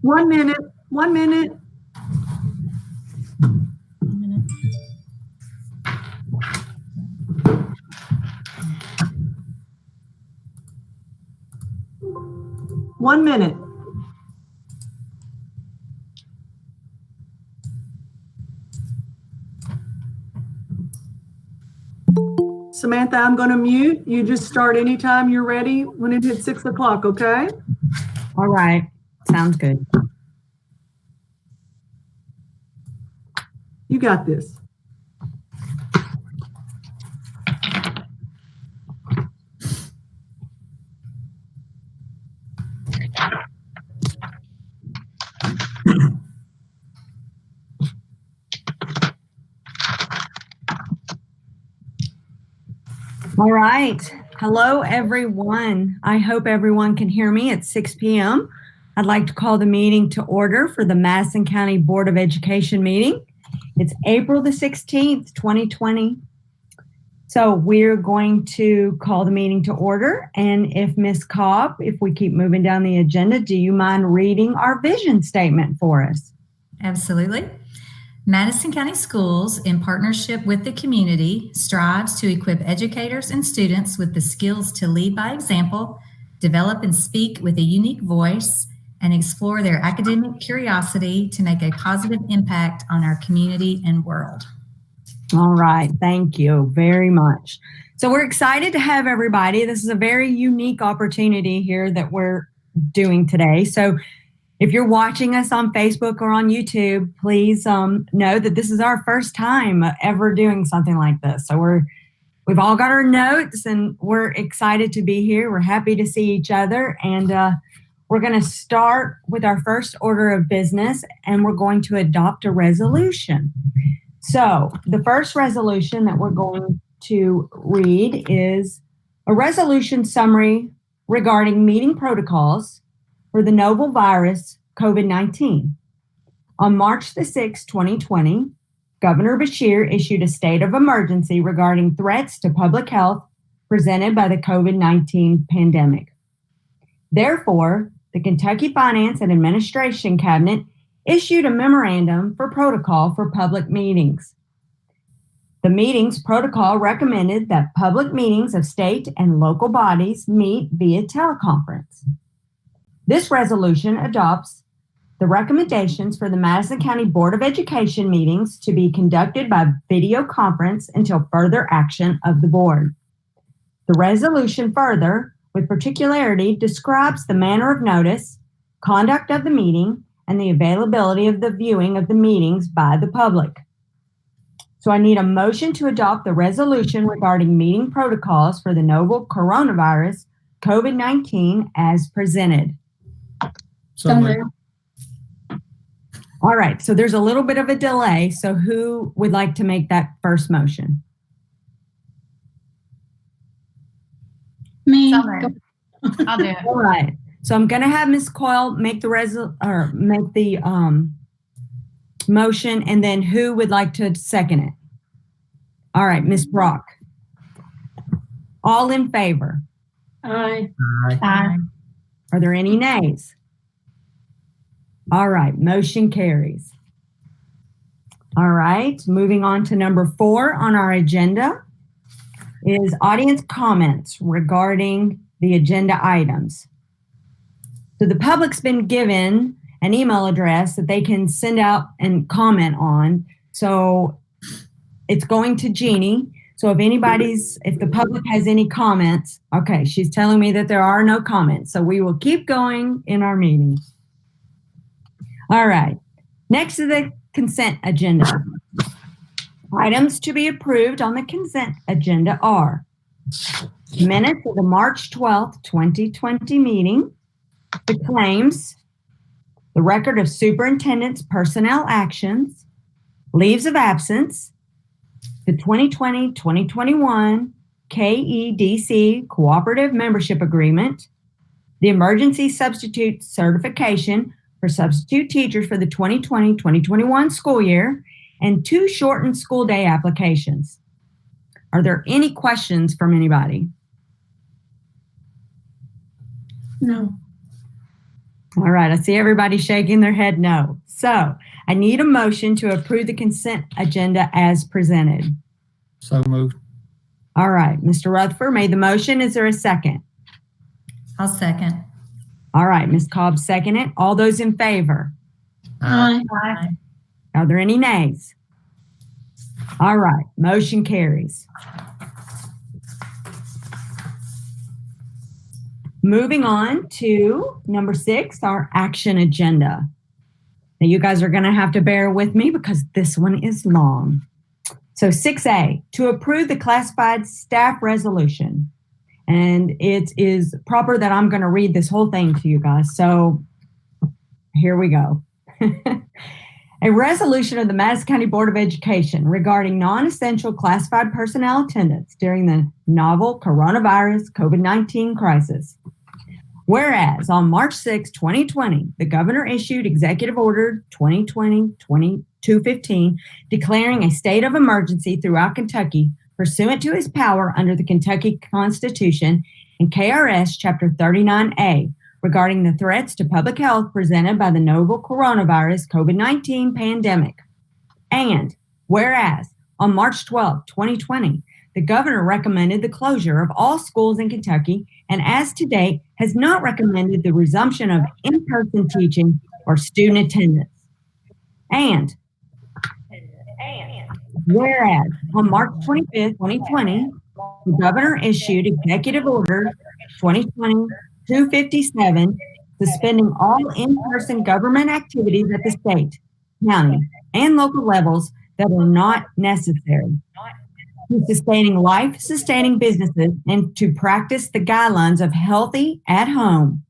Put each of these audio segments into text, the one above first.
1 minute, 1 minute. One minute. Samantha, I'm going to mute. You just start anytime you're ready when it hits 6 o'clock, okay? All right. Sounds good. You got this. All right. Hello, everyone. I hope everyone can hear me at 6 p.m. I'd like to call the meeting to order for the Madison County Board of Education meeting. It's April the 16th, 2020. So we're going to call the meeting to order. And if Ms. Cobb, if we keep moving down the agenda, do you mind reading our vision statement for us? Absolutely. Madison County Schools, in partnership with the community, strives to equip educators and students with the skills to lead by example, develop and speak with a unique voice, and explore their academic curiosity to make a positive impact on our community and world. All right. Thank you very much. So we're excited to have everybody. This is a very unique opportunity here that we're doing today. So if you're watching us on Facebook or on YouTube, please know that this is our first time ever doing something like this. So we've all got our notes and we're excited to be here. We're happy to see each other. And we're going to start with our first order of business, and we're going to adopt a resolution. So the first resolution that we're going to read is a resolution summary regarding meeting protocols for the novel virus COVID-19. On March the 6th, 2020, Governor Beshear issued a state of emergency regarding threats to public health presented by the COVID-19 pandemic. Therefore, the Kentucky Finance and Administration Cabinet issued a memorandum for protocol for public meetings. The meetings protocol recommended that public meetings of state and local bodies meet via teleconference. This resolution adopts the recommendations for the Madison County Board of Education meetings to be conducted by video conference until further action of the board. The resolution further, with particularity, describes the manner of notice, conduct of the meeting, and the availability of the viewing of the meetings by the public. So I need a motion to adopt the resolution regarding meeting protocols for the novel coronavirus COVID-19 as presented. So moved. All right, so there's a little bit of a delay. So who would like to make that first motion? Me. I'll do it. All right. So I'm going to have Ms. Coyle make the motion, and then who would like to second it? All right, Ms. Brock. All in favor? Aye. Aye. Are there any nays? All right, motion carries. All right, moving on to number 4 on our agenda is audience comments regarding the agenda items. So the public's been given an email address that they can send out and comment on. So it's going to Jeannie. So if the public has any comments, okay, she's telling me that there are no comments. So we will keep going in our meetings. All right, next to the consent agenda. Items to be approved on the consent agenda are minutes of the March 12th, 2020 meeting, the claims, the record of superintendent's personnel actions, leaves of absence, the 2020-2021 KEDC Cooperative Membership Agreement, the emergency substitute certification for substitute teachers for the 2020-2021 school year, and 2 shortened school day applications. Are there any questions from anybody? No. All right, I see everybody shaking their head no. So I need a motion to approve the consent agenda as presented. So moved. All right, Mr. Rutherford made the motion. Is there a second? I'll second. All right, Ms. Cobb seconded. All those in favor? Aye. Aye. Are there any nays? All right, motion carries. Moving on to number 6, our action agenda. Now you guys are going to have to bear with me because this one is long. So 6A, to approve the classified staff resolution. And it is proper that I'm going to read this whole thing to you guys. So here we go. A resolution of the Madison County Board of Education regarding non-essential classified personnel attendance during the novel coronavirus COVID-19 crisis. Whereas on March 6, 2020, the governor issued Executive Order 2020-2215 declaring a state of emergency throughout Kentucky pursuant to his power under the Kentucky Constitution and KRS Chapter 39A regarding the threats to public health presented by the novel coronavirus COVID-19 pandemic. And whereas on March 12, 2020, the governor recommended the closure of all schools in Kentucky and as to date has not recommended the resumption of in-person teaching or student attendance. And whereas on March 25th, 2020, the governor issued Executive Order 2020-257 suspending all in-person government activities at the state, county, and local levels that are not necessary, to sustaining life-sustaining businesses and to practice the guidelines of healthy at home.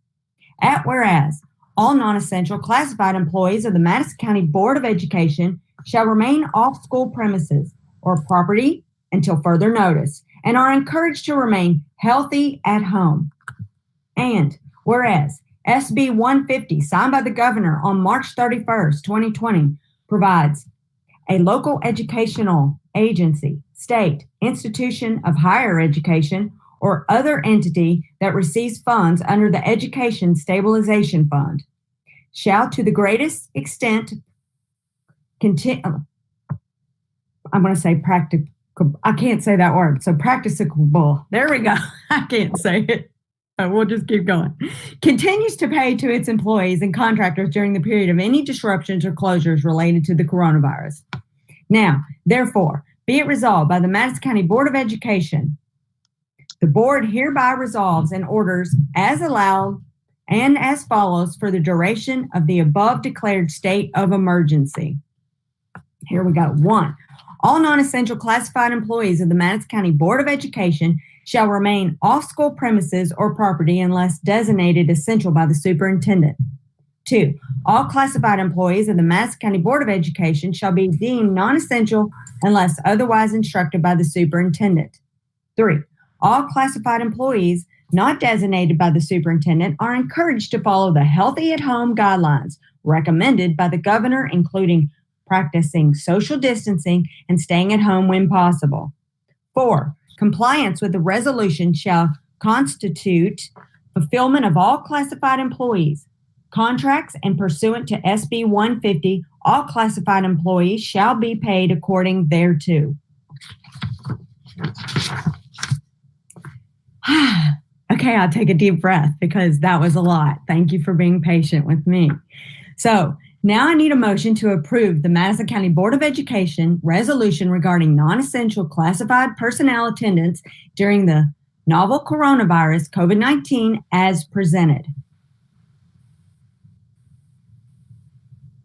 At whereas, all non-essential classified employees of the Madison County Board of Education shall remain off school premises or property until further notice and are encouraged to remain healthy at home. And whereas, SB 150 signed by the governor on March 31st, 2020 provides a local educational agency, state, institution of higher education, or other entity that receives funds under the Education Stabilization Fund shall to the greatest extent I'm going to say practical. I can't say that word. So practicable. There we go. I can't say it. We'll just keep going. Continues to pay to its employees and contractors during the period of any disruptions or closures related to the coronavirus. Now, therefore, be it resolved by the Madison County Board of Education, the board hereby resolves and orders as allowed and as follows for the duration of the above declared state of emergency. Here we go. 1. All non-essential classified employees of the Madison County Board of Education shall remain off school premises or property unless designated essential by the superintendent. 2. All classified employees of the Madison County Board of Education shall be deemed non-essential unless otherwise instructed by the superintendent. 3. All classified employees not designated by the superintendent are encouraged to follow the healthy at home guidelines recommended by the governor, including practicing social distancing and staying at home when possible. 4. Compliance with the resolution shall constitute fulfillment of all classified employees' contracts, and pursuant to SB 150, all classified employees shall be paid according thereto. Okay, I'll take a deep breath because that was a lot. Thank you for being patient with me. So now I need a motion to approve the Madison County Board of Education resolution regarding non-essential classified personnel attendance during the novel coronavirus COVID-19 as presented.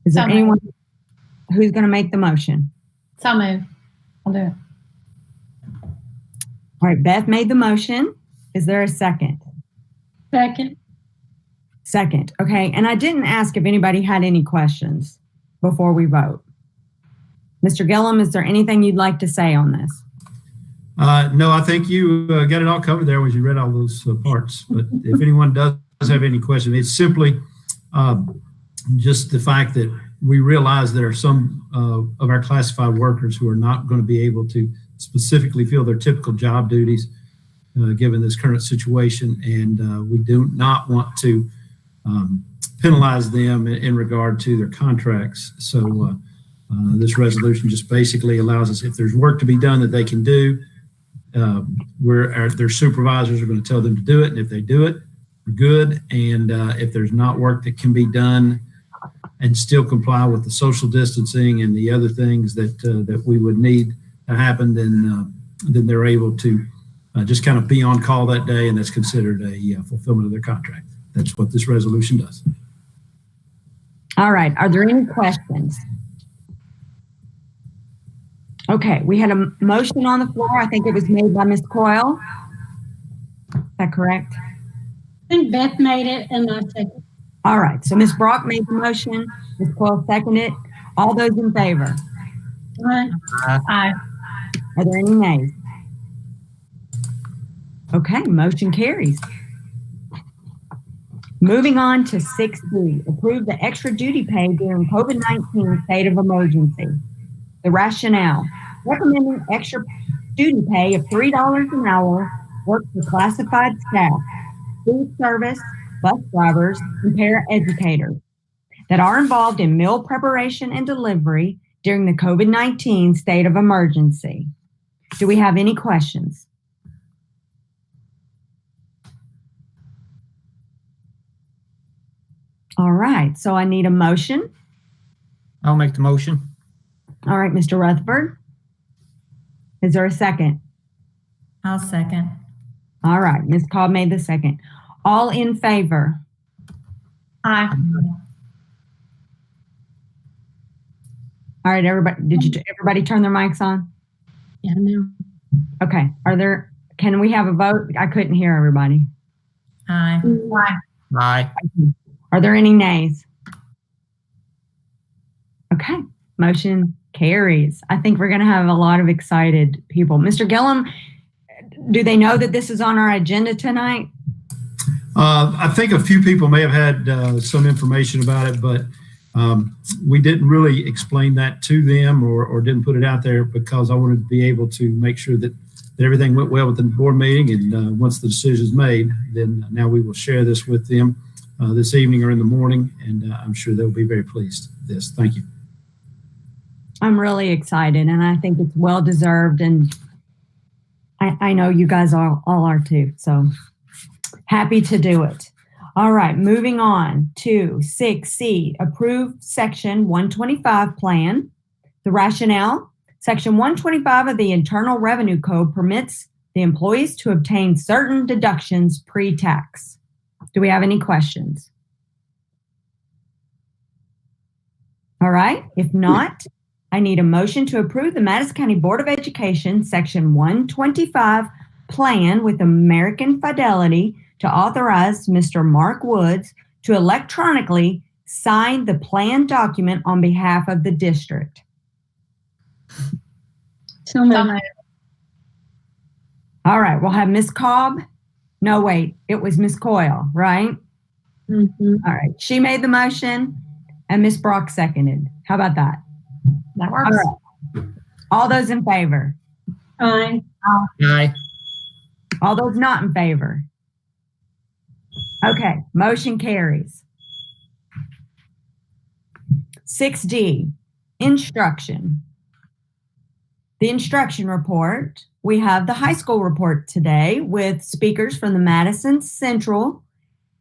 Is there anyone who's going to make the motion? So moved. I'll do it. All right, Beth made the motion. Is there a second? Second. Second. Okay, and I didn't ask if anybody had any questions before we vote. Mr. Gillum, is there anything you'd like to say on this? No, I think you got it all covered there as you read all those parts. But if anyone does have any questions, it's simply just the fact that we realize there are some of our classified workers who are not going to be able to specifically fill their typical job duties given this current situation. And we do not want to penalize them in regard to their contracts. So this resolution just basically allows us, if there's work to be done that they can do, their supervisors are going to tell them to do it. And if they do it, we're good. And if there's not work that can be done and still comply with the social distancing and the other things that we would need to happen, then they're able to just kind of be on call that day, and that's considered a fulfillment of their contract. That's what this resolution does. All right. Are there any questions? Okay. We had a motion on the floor. I think it was made by Ms. Coyle. Is that correct? I think Beth made it and I second. All right. So Ms. Brock made the motion. Ms. Coyle seconded it. All those in favor? Aye. Aye. Are there any nays? Okay, motion carries. Moving on to 6B, approve the extra duty pay during COVID-19 state of emergency. The rationale, recommending extra duty pay of $3 an hour, work for classified staff, food service, bus drivers, and para-educators that are involved in meal preparation and delivery during the COVID-19 state of emergency. Do we have any questions? All right, so I need a motion. I'll make the motion. All right, Mr. Rutherford. Is there a second? I'll second. All right, Ms. Cobb made the second. All in favor? Aye. All right, everybody, everybody turn their mics on? Yeah, no. Okay, can we have a vote? I couldn't hear everybody. Aye. Aye. Aye. Are there any nays? Okay, motion carries. I think we're going to have a lot of excited people. Mr. Gillum, do they know that this is on our agenda tonight? I think a few people may have had some information about it, but we didn't really explain that to them or didn't put it out there because I wanted to be able to make sure that everything went well with the board meeting. And once the decision is made, then now we will share this with them this evening or in the morning, and I'm sure they'll be very pleased with this. Thank you. I'm really excited, and I think it's well deserved, and I know you guys all are too. So happy to do it. All right, moving on to 6C, approve Section 125 plan. The rationale, Section 125 of the Internal Revenue Code permits the employees to obtain certain deductions pre-tax. Do we have any questions? All right, if not, I need a motion to approve the Madison County Board of Education Section 125 plan with American Fidelity to authorize Mr. Mark Woods to electronically sign the plan document on behalf of the district. So moved. All right, we'll have Ms. Cobb. No, wait, it was Ms. Coyle, right? Mm-hmm. All right, she made the motion and Ms. Brock seconded. How about that? That works. All right. All those in favor? Aye. Aye. All those not in favor? Okay, motion carries. 6D, instruction. The instruction report. We have the high school report today with speakers from the Madison Central,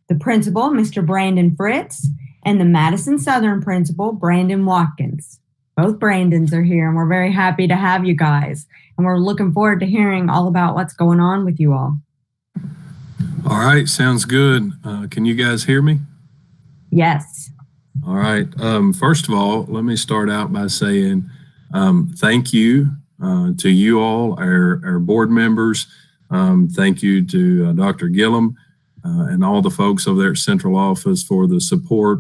the principal, Mr. Brandon Fritz, and the Madison Southern principal, Brandon Watkins. Both Brandons are here, and we're very happy to have you guys. And we're looking forward to hearing all about what's going on with you all. All right, sounds good. Can you guys hear me? Yes. All right. First of all, let me start out by saying thank you to you all, our board members. Thank you to Dr. Gillum and all the folks over there at Central Office for the support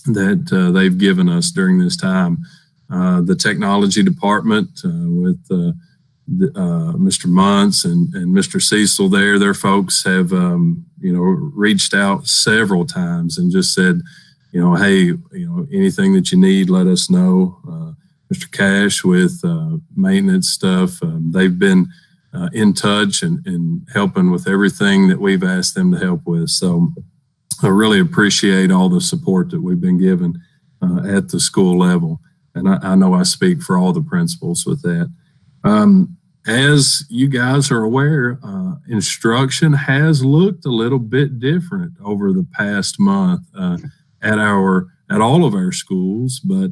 that they've given us during this time. The technology department with Mr. Muntz and Mr. Cecil there, their folks have, reached out several times and just said, hey, anything that you need, let us know. Mr. Cash with maintenance stuff, they've been in touch and helping with everything that we've asked them to help with. So I really appreciate all the support that we've been given at the school level. And I know I speak for all the principals with that. As you guys are aware, instruction has looked a little bit different over the past month at all of our schools. But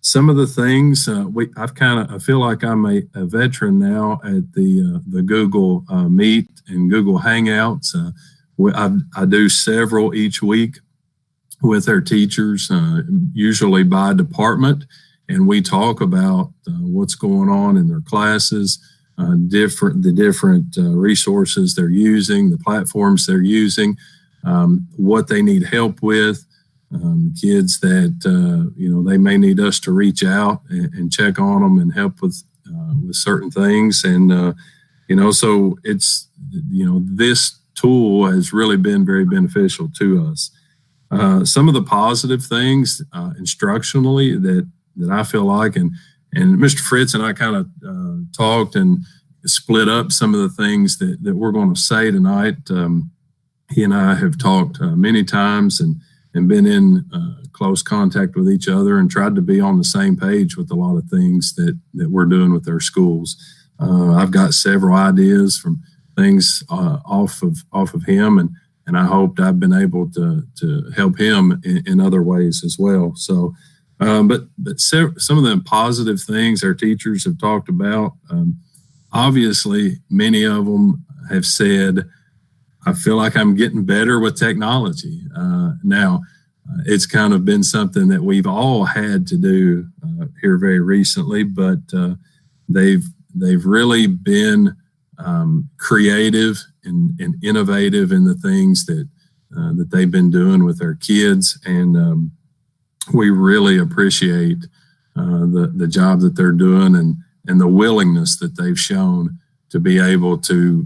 some of the things I feel like I'm a veteran now at the Google Meet and Google Hangouts. I do several each week with our teachers, usually by department, and we talk about what's going on in their classes, the different resources they're using, the platforms they're using, what they need help with, kids that they may need us to reach out and check on them and help with certain things, and so it's this tool has really been very beneficial to us. Some of the positive things instructionally that I feel like, and Mr. Fritz and I kind of talked and split up some of the things that we're going to say tonight. He and I have talked many times and been in close contact with each other and tried to be on the same page with a lot of things that we're doing with our schools. I've got several ideas from things off of him, and I hoped I've been able to help him in other ways as well. So, but some of the positive things our teachers have talked about, obviously many of them have said, I feel like I'm getting better with technology. Now, it's kind of been something that we've all had to do here very recently, but they've really been creative and innovative in the things that they've been doing with our kids, and we really appreciate the job that they're doing and the willingness that they've shown to be able to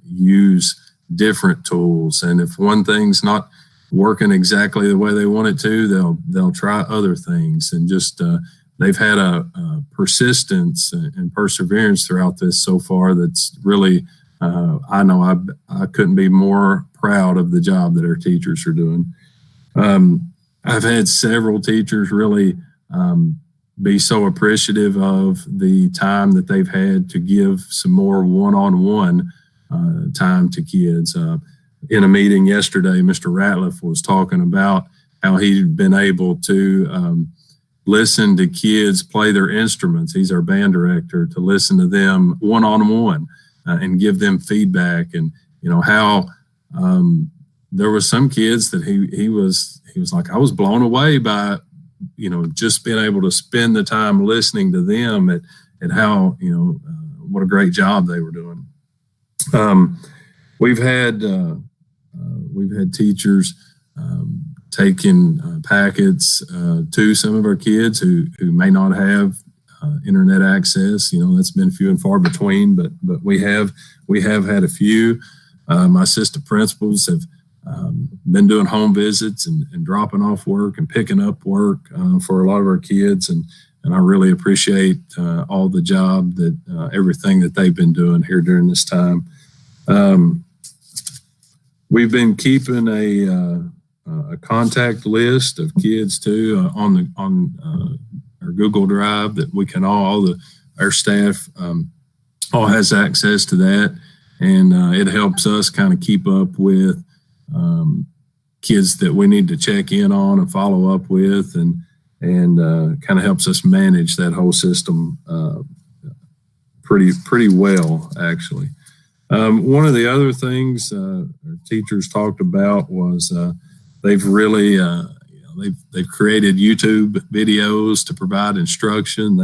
use different tools. And if one thing's not working exactly the way they want it to, they'll try other things, and just they've had a persistence and perseverance throughout this so far that's really, I know I couldn't be more proud of the job that our teachers are doing. I've had several teachers really be so appreciative of the time that they've had to give some more one-on-one time to kids. In a meeting yesterday, Mr. Ratliff was talking about how he'd been able to listen to kids play their instruments. He's our band director, to listen to them one-on-one and give them feedback. And how there was some kids that he was like, I was blown away by just being able to spend the time listening to them at how what a great job they were doing. We've had teachers taking packets to some of our kids who may not have internet access. That's been few and far between, but we have had a few. My assistant principals have been doing home visits and dropping off work and picking up work for a lot of our kids, and I really appreciate all the job that everything that they've been doing here during this time. We've been keeping a contact list of kids too on our Google Drive that we can our staff all has access to that, and it helps us kind of keep up with kids that we need to check in on and follow up with, and kind of helps us manage that whole system pretty well, actually. One of the other things our teachers talked about was they've really they've created YouTube videos to provide instruction.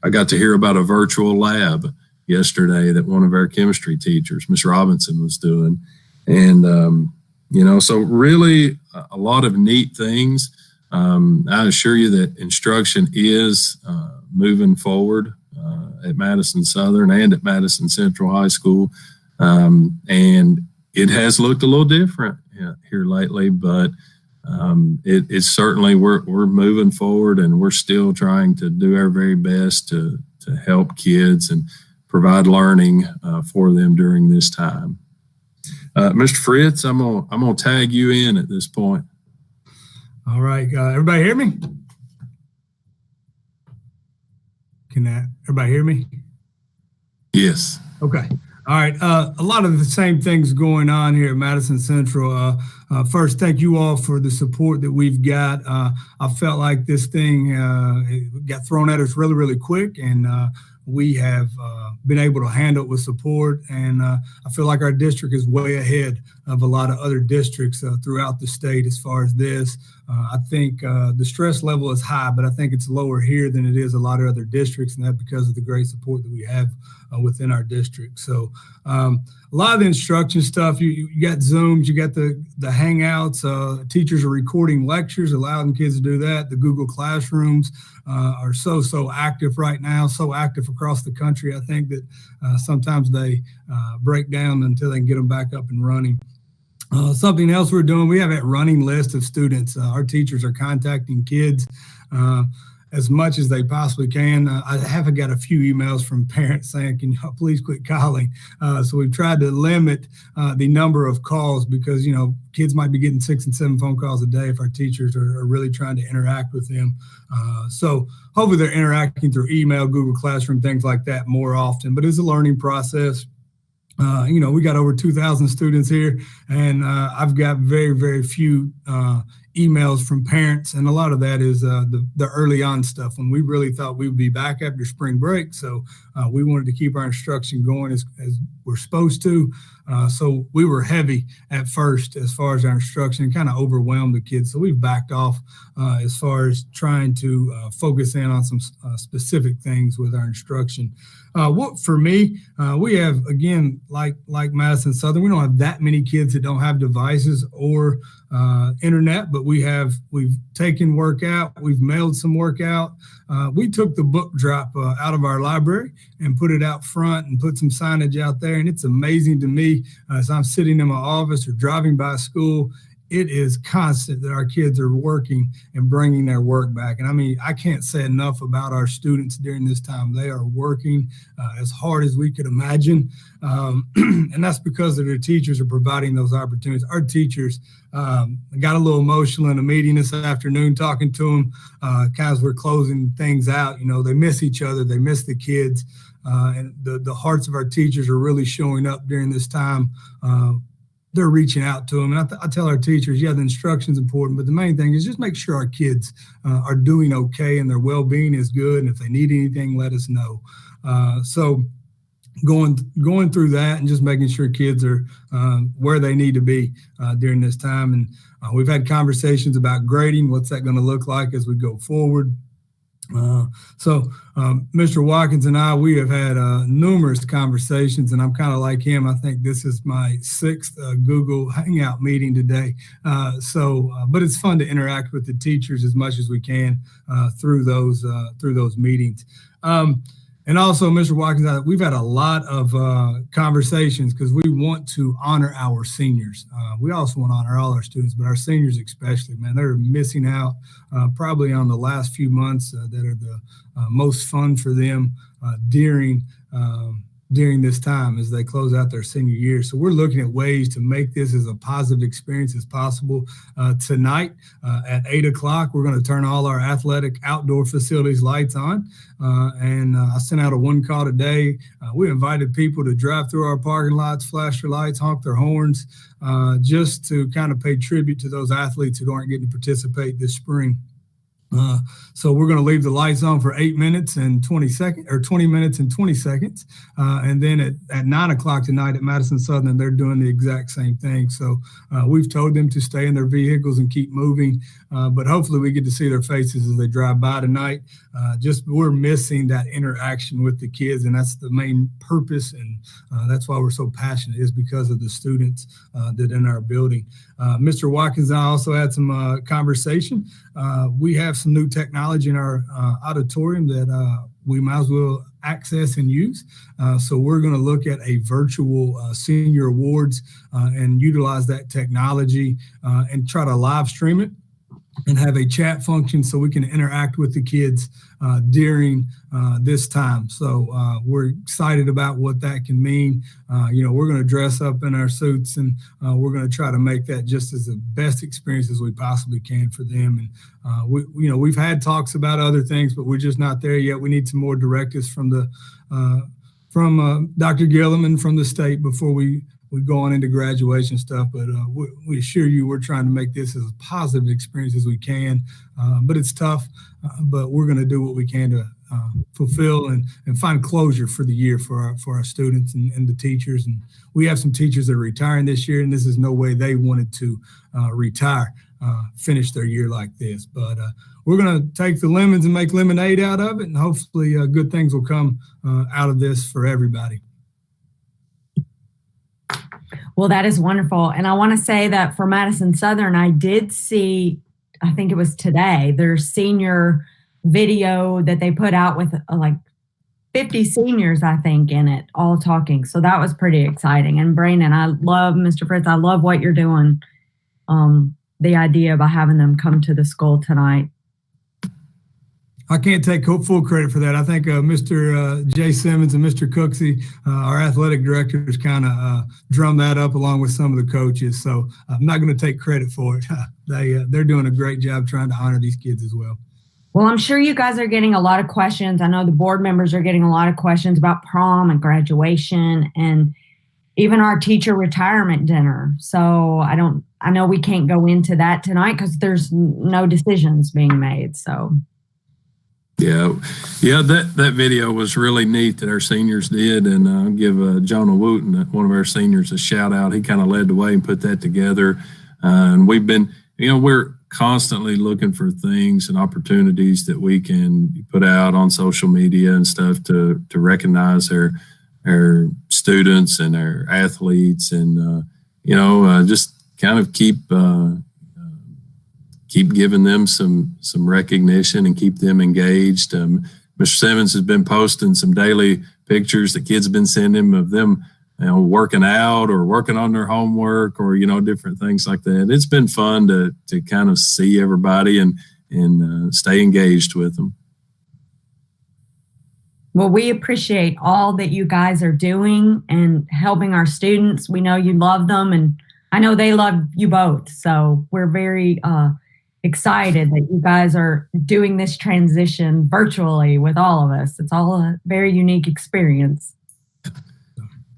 I got to hear about a virtual lab yesterday that one of our chemistry teachers, Ms. Robinson, was doing, and so really a lot of neat things. I assure you that instruction is moving forward at Madison Southern and at Madison Central High School. And it has looked a little different here lately, but it's certainly, we're moving forward, and we're still trying to do our very best to help kids and provide learning for them during this time. Mr. Fritz, I'm gonna tag you in at this point. All right, everybody hear me? Can everybody hear me? Yes. Okay. All right. A lot of the same things going on here at Madison Central. First, thank you all for the support that we've got. I felt like this thing got thrown at us really, really quick, and we have been able to handle it with support. And I feel like our district is way ahead of a lot of other districts throughout the state as far as this. I think the stress level is high, but I think it's lower here than it is a lot of other districts, and that's because of the great support that we have within our district. So a lot of the instruction stuff, you got Zooms, you got the Hangouts, teachers are recording lectures, allowing kids to do that. The Google Classrooms are so active right now, so active across the country. I think that sometimes they break down until they can get them back up and running. Something else we're doing, we have a running list of students. Our teachers are contacting kids as much as they possibly can. I have got a few emails from parents saying, can you please quit calling? So we've tried to limit the number of calls because, kids might be getting 6 and 7 phone calls a day if our teachers are really trying to interact with them. So hopefully they're interacting through email, Google Classroom, things like that more often, but it's a learning process. We got over 2,000 students here, and I've got very, very few emails from parents, and a lot of that is the early on stuff when we really thought we would be back after spring break. So we wanted to keep our instruction going as we're supposed to. So we were heavy at first as far as our instruction, kind of overwhelmed the kids. So we've backed off as far as trying to focus in on some specific things with our instruction. What for me, we have, again, like Madison Southern, we don't have that many kids that don't have devices or internet, but we've taken work out, we've mailed some work out. We took the book drop out of our library and put it out front and put some signage out there. And it's amazing to me as I'm sitting in my office or driving by school, it is constant that our kids are working and bringing their work back. And I mean, I can't say enough about our students during this time. They are working as hard as we could imagine. And that's because their teachers are providing those opportunities. Our teachers got a little emotional in a meeting this afternoon, talking to them kind of as we're closing things out. They miss each other. They miss the kids. And the hearts of our teachers are really showing up during this time. They're reaching out to them. And I tell our teachers, the instruction is important, but the main thing is just make sure our kids are doing okay and their well-being is good. And if they need anything, let us know. So going through that and just making sure kids are where they need to be during this time. And we've had conversations about grading. What's that going to look like as we go forward? So Mr. Watkins and I, we have had numerous conversations, and I'm kind of like him. I think this is my 6th Google Hangout meeting today. But it's fun to interact with the teachers as much as we can through those meetings. And also, Mr. Watkins, we've had a lot of conversations because we want to honor our seniors. We also want to honor all our students, but our seniors especially, man, they're missing out probably on the last few months that are the most fun for them during this time as they close out their senior year. So we're looking at ways to make this as a positive experience as possible. Tonight at 8 o'clock, we're going to turn all our athletic outdoor facilities lights on. And I sent out a one call today. We invited people to drive through our parking lots, flash their lights, honk their horns, just to kind of pay tribute to those athletes who aren't getting to participate this spring. So we're going to leave the lights on for 8 minutes and 20 seconds, or 20 minutes and 20 seconds. And then at 9 o'clock tonight at Madison Southern, they're doing the exact same thing. So we've told them to stay in their vehicles and keep moving. But hopefully we get to see their faces as they drive by tonight. We're missing that interaction with the kids. And that's the main purpose. And that's why we're so passionate, is because of the students that are in our building. Mr. Watkins and I also had some conversation. We have some new technology in our auditorium that we might as well access and use. So we're going to look at a virtual senior awards and utilize that technology and try to live stream it. and have a chat function so we can interact with the kids during this time. So we're excited about what that can mean. We're going to dress up in our suits, and we're going to try to make that just as the best experience as we possibly can for them. And we've had talks about other things, but we're just not there yet. We need some more directives from Dr. Gillum and from the state before we go on into graduation stuff, but we assure you we're trying to make this as a positive experience as we can. But it's tough, but we're going to do what we can to fulfill and find closure for the year for our students and the teachers. And we have some teachers that are retiring this year, and this is no way they wanted to retire, finish their year like this. But we're going to take the lemons and make lemonade out of it, and hopefully good things will come out of this for everybody. Well, that is wonderful. And I want to say that for Madison Southern, I did see, I think it was today, their senior video that they put out with like 50 seniors, I think, in it, all talking. So that was pretty exciting. And Brandon, I love, Mr. Fritz, I love what you're doing. The idea about having them come to the school tonight. I can't take full credit for that. I think Mr. Jay Simmons and Mr. Cooksey, our athletic directors, kind of drummed that up along with some of the coaches. So I'm not going to take credit for it. They're doing a great job trying to honor these kids as well. Well, I'm sure you guys are getting a lot of questions. I know the board members are getting a lot of questions about prom and graduation and even our teacher retirement dinner. So I know we can't go into that tonight because there's no decisions being made. So. Yeah, that video was really neat that our seniors did, and I'll give Jonah Wooten, one of our seniors, a shout out. He kind of led the way and put that together. And we've been, we're constantly looking for things and opportunities that we can put out on social media and stuff to recognize our students and our athletes, and just kind of keep giving them some recognition and keep them engaged. Mr. Simmons has been posting some daily pictures that kids have been sending him of them working out or working on their homework or, different things like that. It's been fun to kind of see everybody and stay engaged with them. Well, we appreciate all that you guys are doing and helping our students. We know you love them, and I know they love you both. So we're very excited that you guys are doing this transition virtually with all of us. It's all a very unique experience.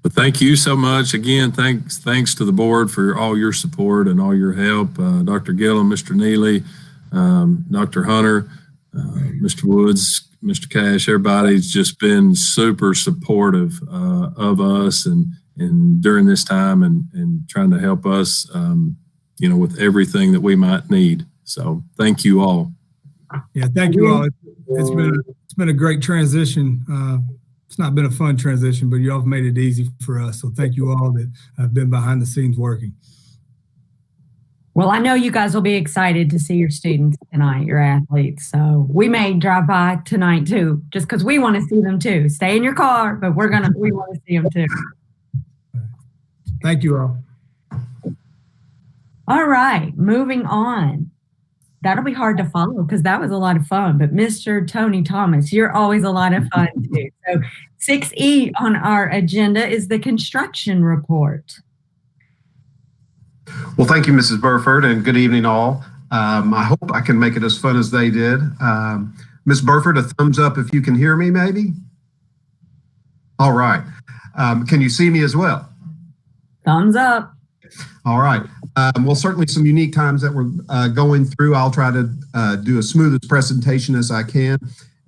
But thank you so much. Again, thanks to the board for all your support and all your help. Dr. Gillum, Mr. Neely, Dr. Hunter, Mr. Woods, Mr. Cash, everybody's just been super supportive of us and during this time and trying to help us, with everything that we might need. So thank you all. Yeah, thank you all. It's been a great transition. It's not been a fun transition, but you all have made it easy for us. So thank you all that have been behind the scenes working. Well, I know you guys will be excited to see your students tonight, your athletes. So we may drive by tonight too, just because we want to see them too. Stay in your car, but we want to see them too. Thank you all. All right, moving on. That'll be hard to follow because that was a lot of fun. But Mr. Tony Thomas, you're always a lot of fun too. So 6E on our agenda is the construction report. Well, thank you, Mrs. Burford, and good evening all. I hope I can make it as fun as they did. Ms. Burford, a thumbs up if you can hear me, maybe? All right. Can you see me as well? Thumbs up. All right. Well, certainly some unique times that we're going through. I'll try to do as smooth a presentation as I can.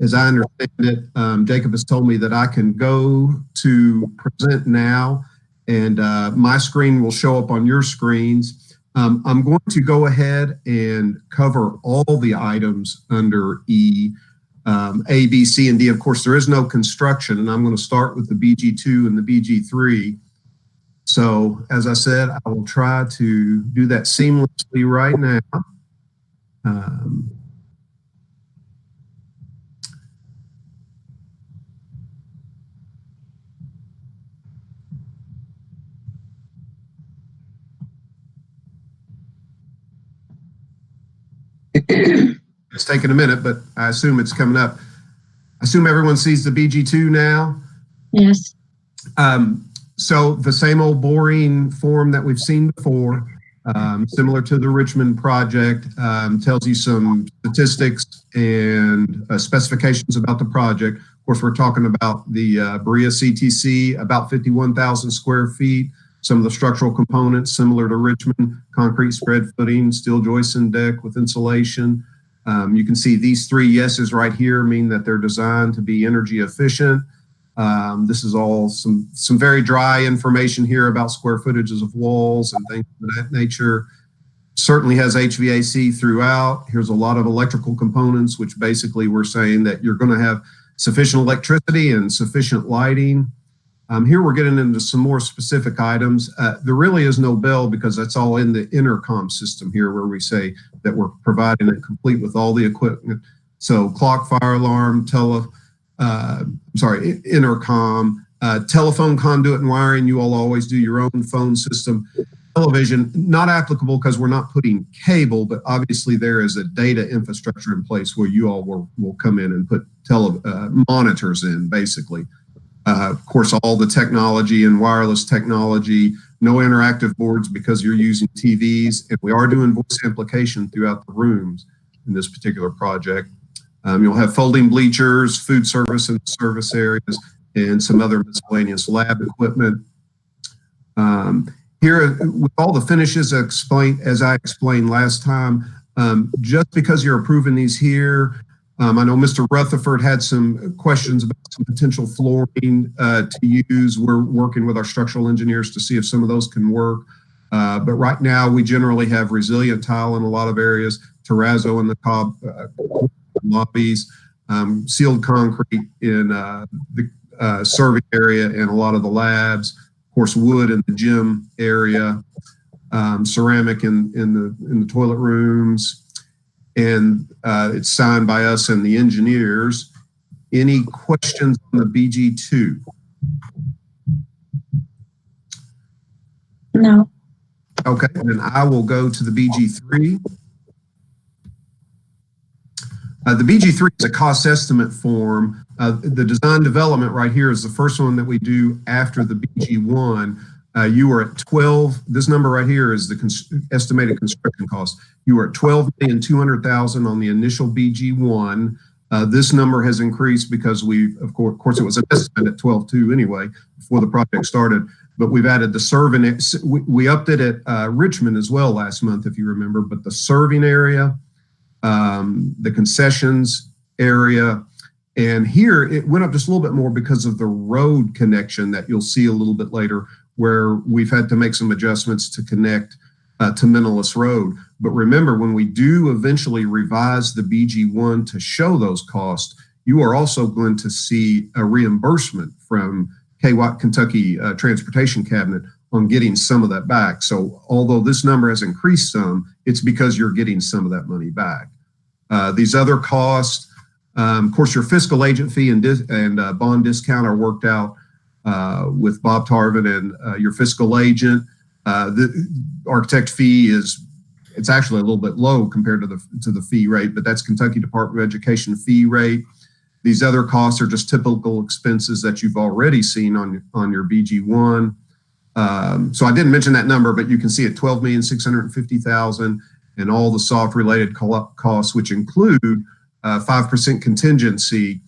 As I understand it, Jacob has told me that I can go to present now, and my screen will show up on your screens. I'm going to go ahead and cover all the items under E, A, B, C, and D. Of course, there is no construction, and I'm going to start with the BG2 and the BG3. So, as I said, I will try to do that seamlessly right now. It's taking a minute, but I assume it's coming up. I assume everyone sees the BG2 now. Yes. So the same old boring form that we've seen before, similar to the Richmond project, tells you some statistics and specifications about the project. Of course, we're talking about the Berea CTC, about 51,000 square feet. Some of the structural components similar to Richmond, concrete spread footing, steel joists and deck with insulation. You can see these three yeses right here mean that they're designed to be energy efficient. This is all some very dry information here about square footages of walls and things of that nature. Certainly has HVAC throughout. Here's a lot of electrical components, which basically we're saying that you're going to have sufficient electricity and sufficient lighting. Here we're getting into some more specific items. There really is no bell because that's all in the intercom system here where we say that we're providing it complete with all the equipment. So clock, fire alarm, intercom, telephone conduit and wiring. You all always do your own phone system. Television, not applicable because we're not putting cable, but obviously there is a data infrastructure in place where you all will come in and put monitors in, basically. Of course, all the technology and wireless technology, no interactive boards because you're using TVs, and we are doing voice amplification throughout the rooms in this particular project. You'll have folding bleachers, food service and service areas, and some other miscellaneous lab equipment. Here, with all the finishes as I explained last time, just because you're approving these here, I know Mr. Rutherford had some questions about some potential flooring to use. We're working with our structural engineers to see if some of those can work. But right now, we generally have resilient tile in a lot of areas, terrazzo in the cob lobbies, sealed concrete in the serving area and a lot of the labs. Of course, wood in the gym area, ceramic in the toilet rooms. And it's signed by us and the engineers. Any questions on the BG2? No. Okay, then I will go to the BG3. The BG3 is a cost estimate form. The design development right here is the first one that we do after the BG1. You are at 12. This number right here is the estimated construction cost. You are at $12,200,000 on the initial BG1. This number has increased because of course, it was an estimate at 12.2 anyway before the project started. But we've added the serving. We upped it at Richmond as well last month, if you remember. But the serving area, the concessions area, and here it went up just a little bit more because of the road connection that you'll see a little bit later, where we've had to make some adjustments to connect to Menelaus Road. But remember, when we do eventually revise the BG1 to show those costs, you are also going to see a reimbursement from KWAT Kentucky Transportation Cabinet on getting some of that back. So although this number has increased some, it's because you're getting some of that money back. These other costs, of course, your fiscal agent fee and bond discount are worked out with Bob Tarvin and your fiscal agent. The architect fee it's actually a little bit low compared to the fee rate, but that's Kentucky Department of Education fee rate. These other costs are just typical expenses that you've already seen on your BG1. So I didn't mention that number, but you can see it, $12,650,000, and all the soft related costs, which include 5% contingency,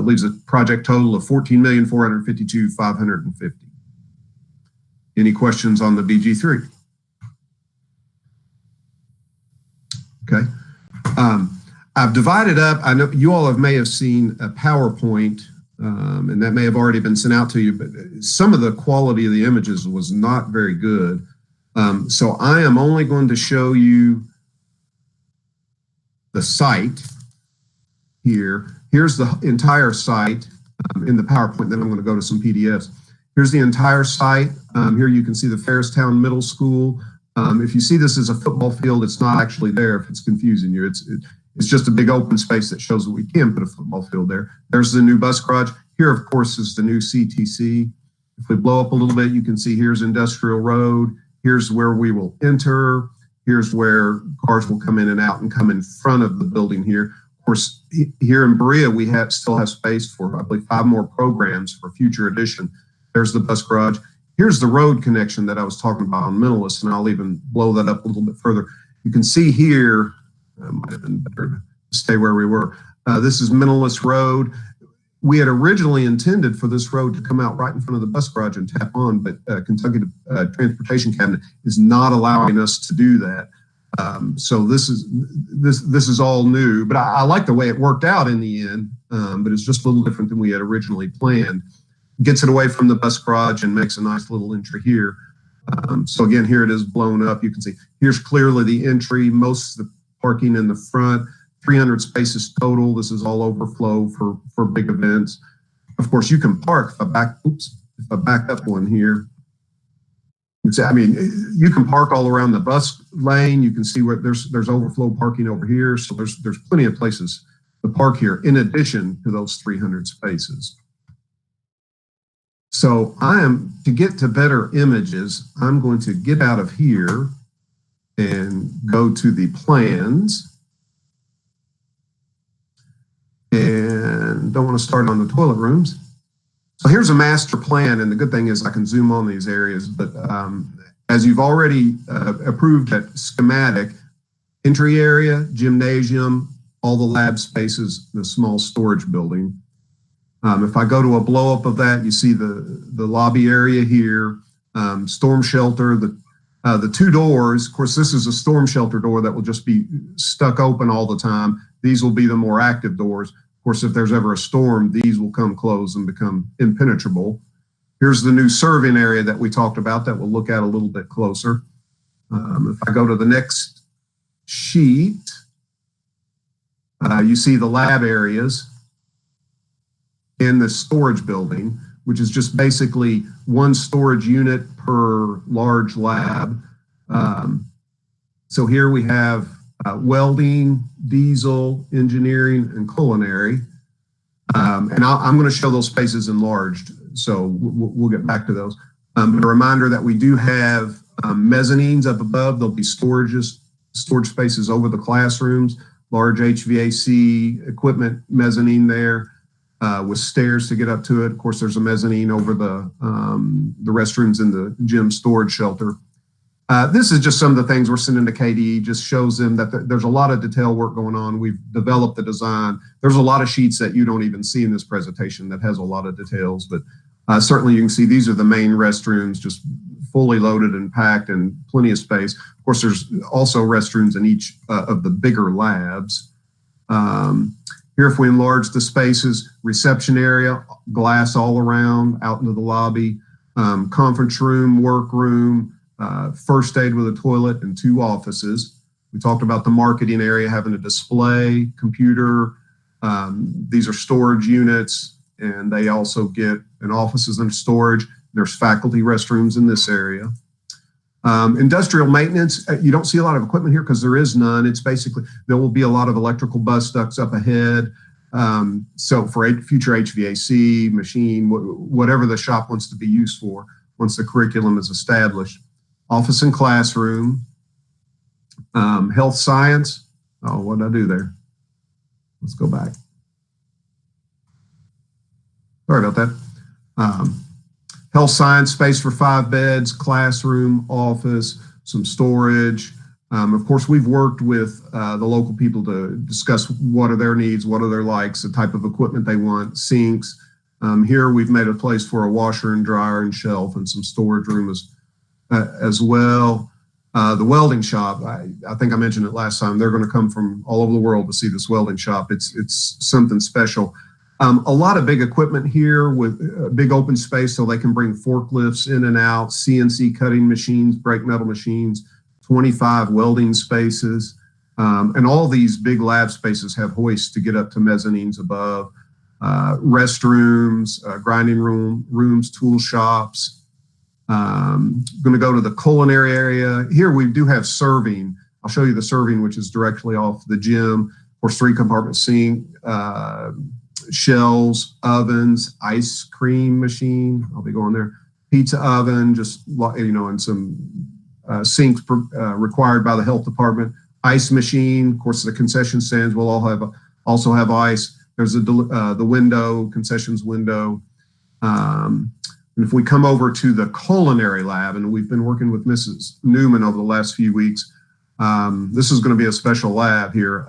leaves a project total of $14,452,550. Any questions on the BG3? Okay. I've divided up. I know you all may have seen a PowerPoint, and that may have already been sent out to you, but some of the quality of the images was not very good. So I am only going to show you the site here. Here's the entire site in the PowerPoint. Then I'm going to go to some PDFs. Here's the entire site. Here you can see the Ferristown Middle School. If you see this as a football field, it's not actually there if it's confusing you. It's just a big open space that shows that we can put a football field there. There's the new bus garage. Here, of course, is the new CTC. If we blow up a little bit, you can see here's Industrial Road. Here's where we will enter. Here's where cars will come in and out and come in front of the building here. Of course, here in Berea, we still have space for, I believe, 5 more programs for future addition. There's the bus garage. Here's the road connection that I was talking about on Mentalist, and I'll even blow that up a little bit further. You can see here, might have been better to stay where we were. This is Mentalist Road. We had originally intended for this road to come out right in front of the bus garage and tap on, but Kentucky Transportation Cabinet is not allowing us to do that. So this is all new, but I like the way it worked out in the end, but it's just a little different than we had originally planned. Gets it away from the bus garage and makes a nice little entry here. So again, here it is blown up. You can see here's clearly the entry, most of the parking in the front, 300 spaces total. This is all overflow for big events. Of course, you can park. If I back up one here, I mean, you can park all around the bus lane. You can see where there's overflow parking over here. So there's plenty of places to park here in addition to those 300 spaces. So to get to better images, I'm going to get out of here and go to the plans. And don't want to start on the toilet rooms. So here's a master plan, and the good thing is I can zoom on these areas, but as you've already approved that schematic, entry area, gymnasium, all the lab spaces, the small storage building. If I go to a blow up of that, you see the lobby area here, storm shelter, the 2 doors. Of course, this is a storm shelter door that will just be stuck open all the time. These will be the more active doors. Of course, if there's ever a storm, these will come closed and become impenetrable. Here's the new serving area that we talked about that we'll look at a little bit closer. If I go to the next sheet, you see the lab areas in the storage building, which is just basically 1 storage unit per large lab. So here we have welding, diesel, engineering, and culinary. And I'm going to show those spaces enlarged, so we'll get back to those. A reminder that we do have mezzanines up above. There'll be storage spaces over the classrooms, large HVAC equipment mezzanine there. With stairs to get up to it. Of course, there's a mezzanine over the restrooms in the gym storage shelter. This is just some of the things we're sending to KDE, just shows them that there's a lot of detail work going on. We've developed the design. There's a lot of sheets that you don't even see in this presentation that has a lot of details, but certainly you can see these are the main restrooms, just fully loaded and packed and plenty of space. Of course, there's also restrooms in each of the bigger labs. Here, if we enlarge the spaces, reception area, glass all around, out into the lobby, conference room, workroom, first aid with a toilet, and 2 offices. We talked about the marketing area having a display, computer. These are storage units, and they also get an offices and storage. There's faculty restrooms in this area. Industrial maintenance, you don't see a lot of equipment here because there is none. It's basically, there will be a lot of electrical bus ducts up ahead. So for future HVAC, machine, whatever the shop wants to be used for, once the curriculum is established. Office and classroom, health science. Oh, what did I do there? Let's go back. Sorry about that. Health science space for 5 beds, classroom, office, some storage. Of course, we've worked with the local people to discuss what are their needs, what are their likes, the type of equipment they want, sinks. Here we've made a place for a washer and dryer and shelf and some storage room as well. The welding shop, I think I mentioned it last time, they're going to come from all over the world to see this welding shop. It's something special. A lot of big equipment here with a big open space so they can bring forklifts in and out, CNC cutting machines, brake metal machines, 25 welding spaces. And all these big lab spaces have hoists to get up to mezzanines above, restrooms, grinding rooms, tool shops. Going to go to the culinary area. Here we do have serving. I'll show you the serving, which is directly off the gym. Of course, 3-compartment sink, shelves, ovens, ice cream machine. I'll be going there. Pizza oven, just, and some sinks required by the health department. Ice machine, of course, the concession stands will also have ice. There's the window, concessions window. And if we come over to the culinary lab, and we've been working with Mrs. Newman over the last few weeks, this is going to be a special lab here.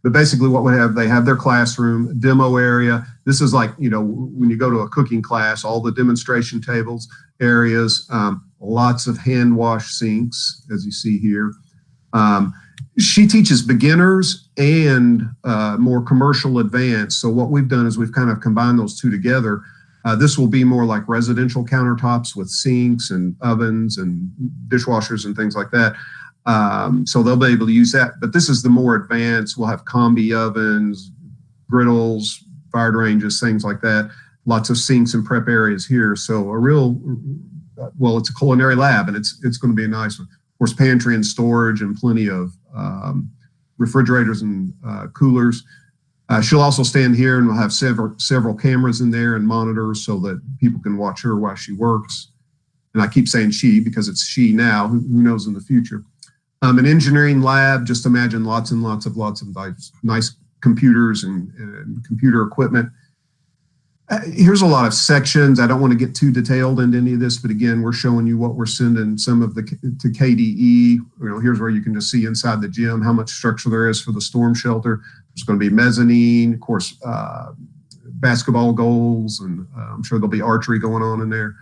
But basically what they have their classroom, demo area. This is like, when you go to a cooking class, all the demonstration tables, areas, lots of hand wash sinks, as you see here. She teaches beginners and more commercial advanced. So what we've done is we've kind of combined those two together. This will be more like residential countertops with sinks and ovens and dishwashers and things like that. So they'll be able to use that. But this is the more advanced. We'll have combi ovens, griddles, fire ranges, things like that. Lots of sinks and prep areas here. So it's a culinary lab, and it's going to be a nice one. Of course, pantry and storage and plenty of refrigerators and coolers. She'll also stand here, and we'll have several cameras in there and monitors so that people can watch her while she works. And I keep saying she because it's she now. Who knows in the future? An engineering lab. Just imagine lots and lots of nice computers and computer equipment. Here's a lot of sections. I don't want to get too detailed into any of this, but again, we're showing you what we're sending to KDE. Here's where you can just see inside the gym how much structure there is for the storm shelter. There's going to be mezzanine, of course, basketball goals, and I'm sure there'll be archery going on in there.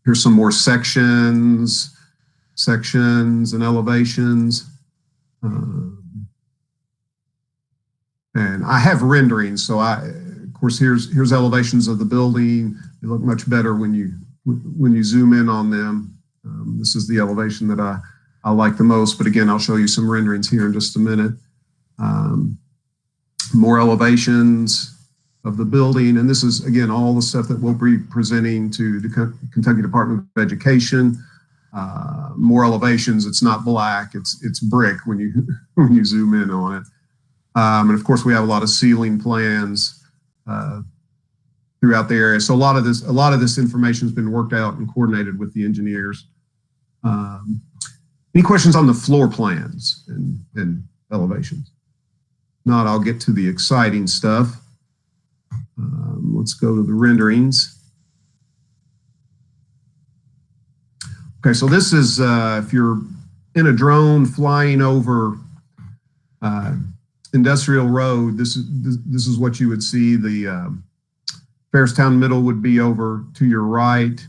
Here's some more sections and elevations. And I have renderings, so of course, here's elevations of the building. They look much better when you zoom in on them. This is the elevation that I like the most, but again, I'll show you some renderings here in just a minute. More elevations of the building, and this is again all the stuff that we'll be presenting to the Kentucky Department of Education. More elevations. It's not black. It's brick when you zoom in on it. And of course, we have a lot of ceiling plans throughout the area. So a lot of this information has been worked out and coordinated with the engineers. Any questions on the floor plans and elevations? Not, I'll get to the exciting stuff. Let's go to the renderings. Okay, so this is if you're in a drone flying over Industrial Road, this is what you would see. The Fairstown Middle would be over to your right.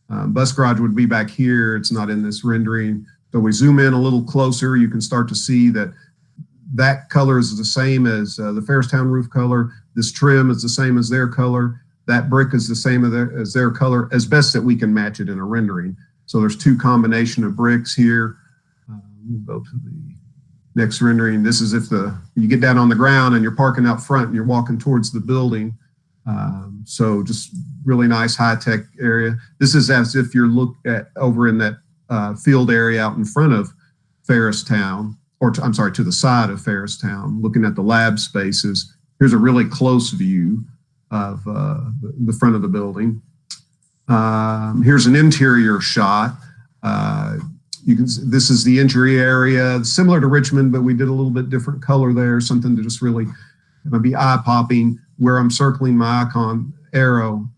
Bus garage would be back here. It's not in this rendering. So we zoom in a little closer, you can start to see that color is the same as the Fairstown roof color. This trim is the same as their color. That brick is the same as their color, as best that we can match it in a rendering. So there's two combination of bricks here. We'll go to the next rendering. This is if you get down on the ground and you're parking out front and you're walking towards the building. So just really nice high-tech area. This is as if you're over in that field area out in front of Ferristown, to the side of Ferristown, looking at the lab spaces. Here's a really close view of the front of the building. Here's an interior shot. This is the entry area, similar to Richmond, but we did a little bit different color there, something to just really be eye-popping. Where I'm circling my icon arrow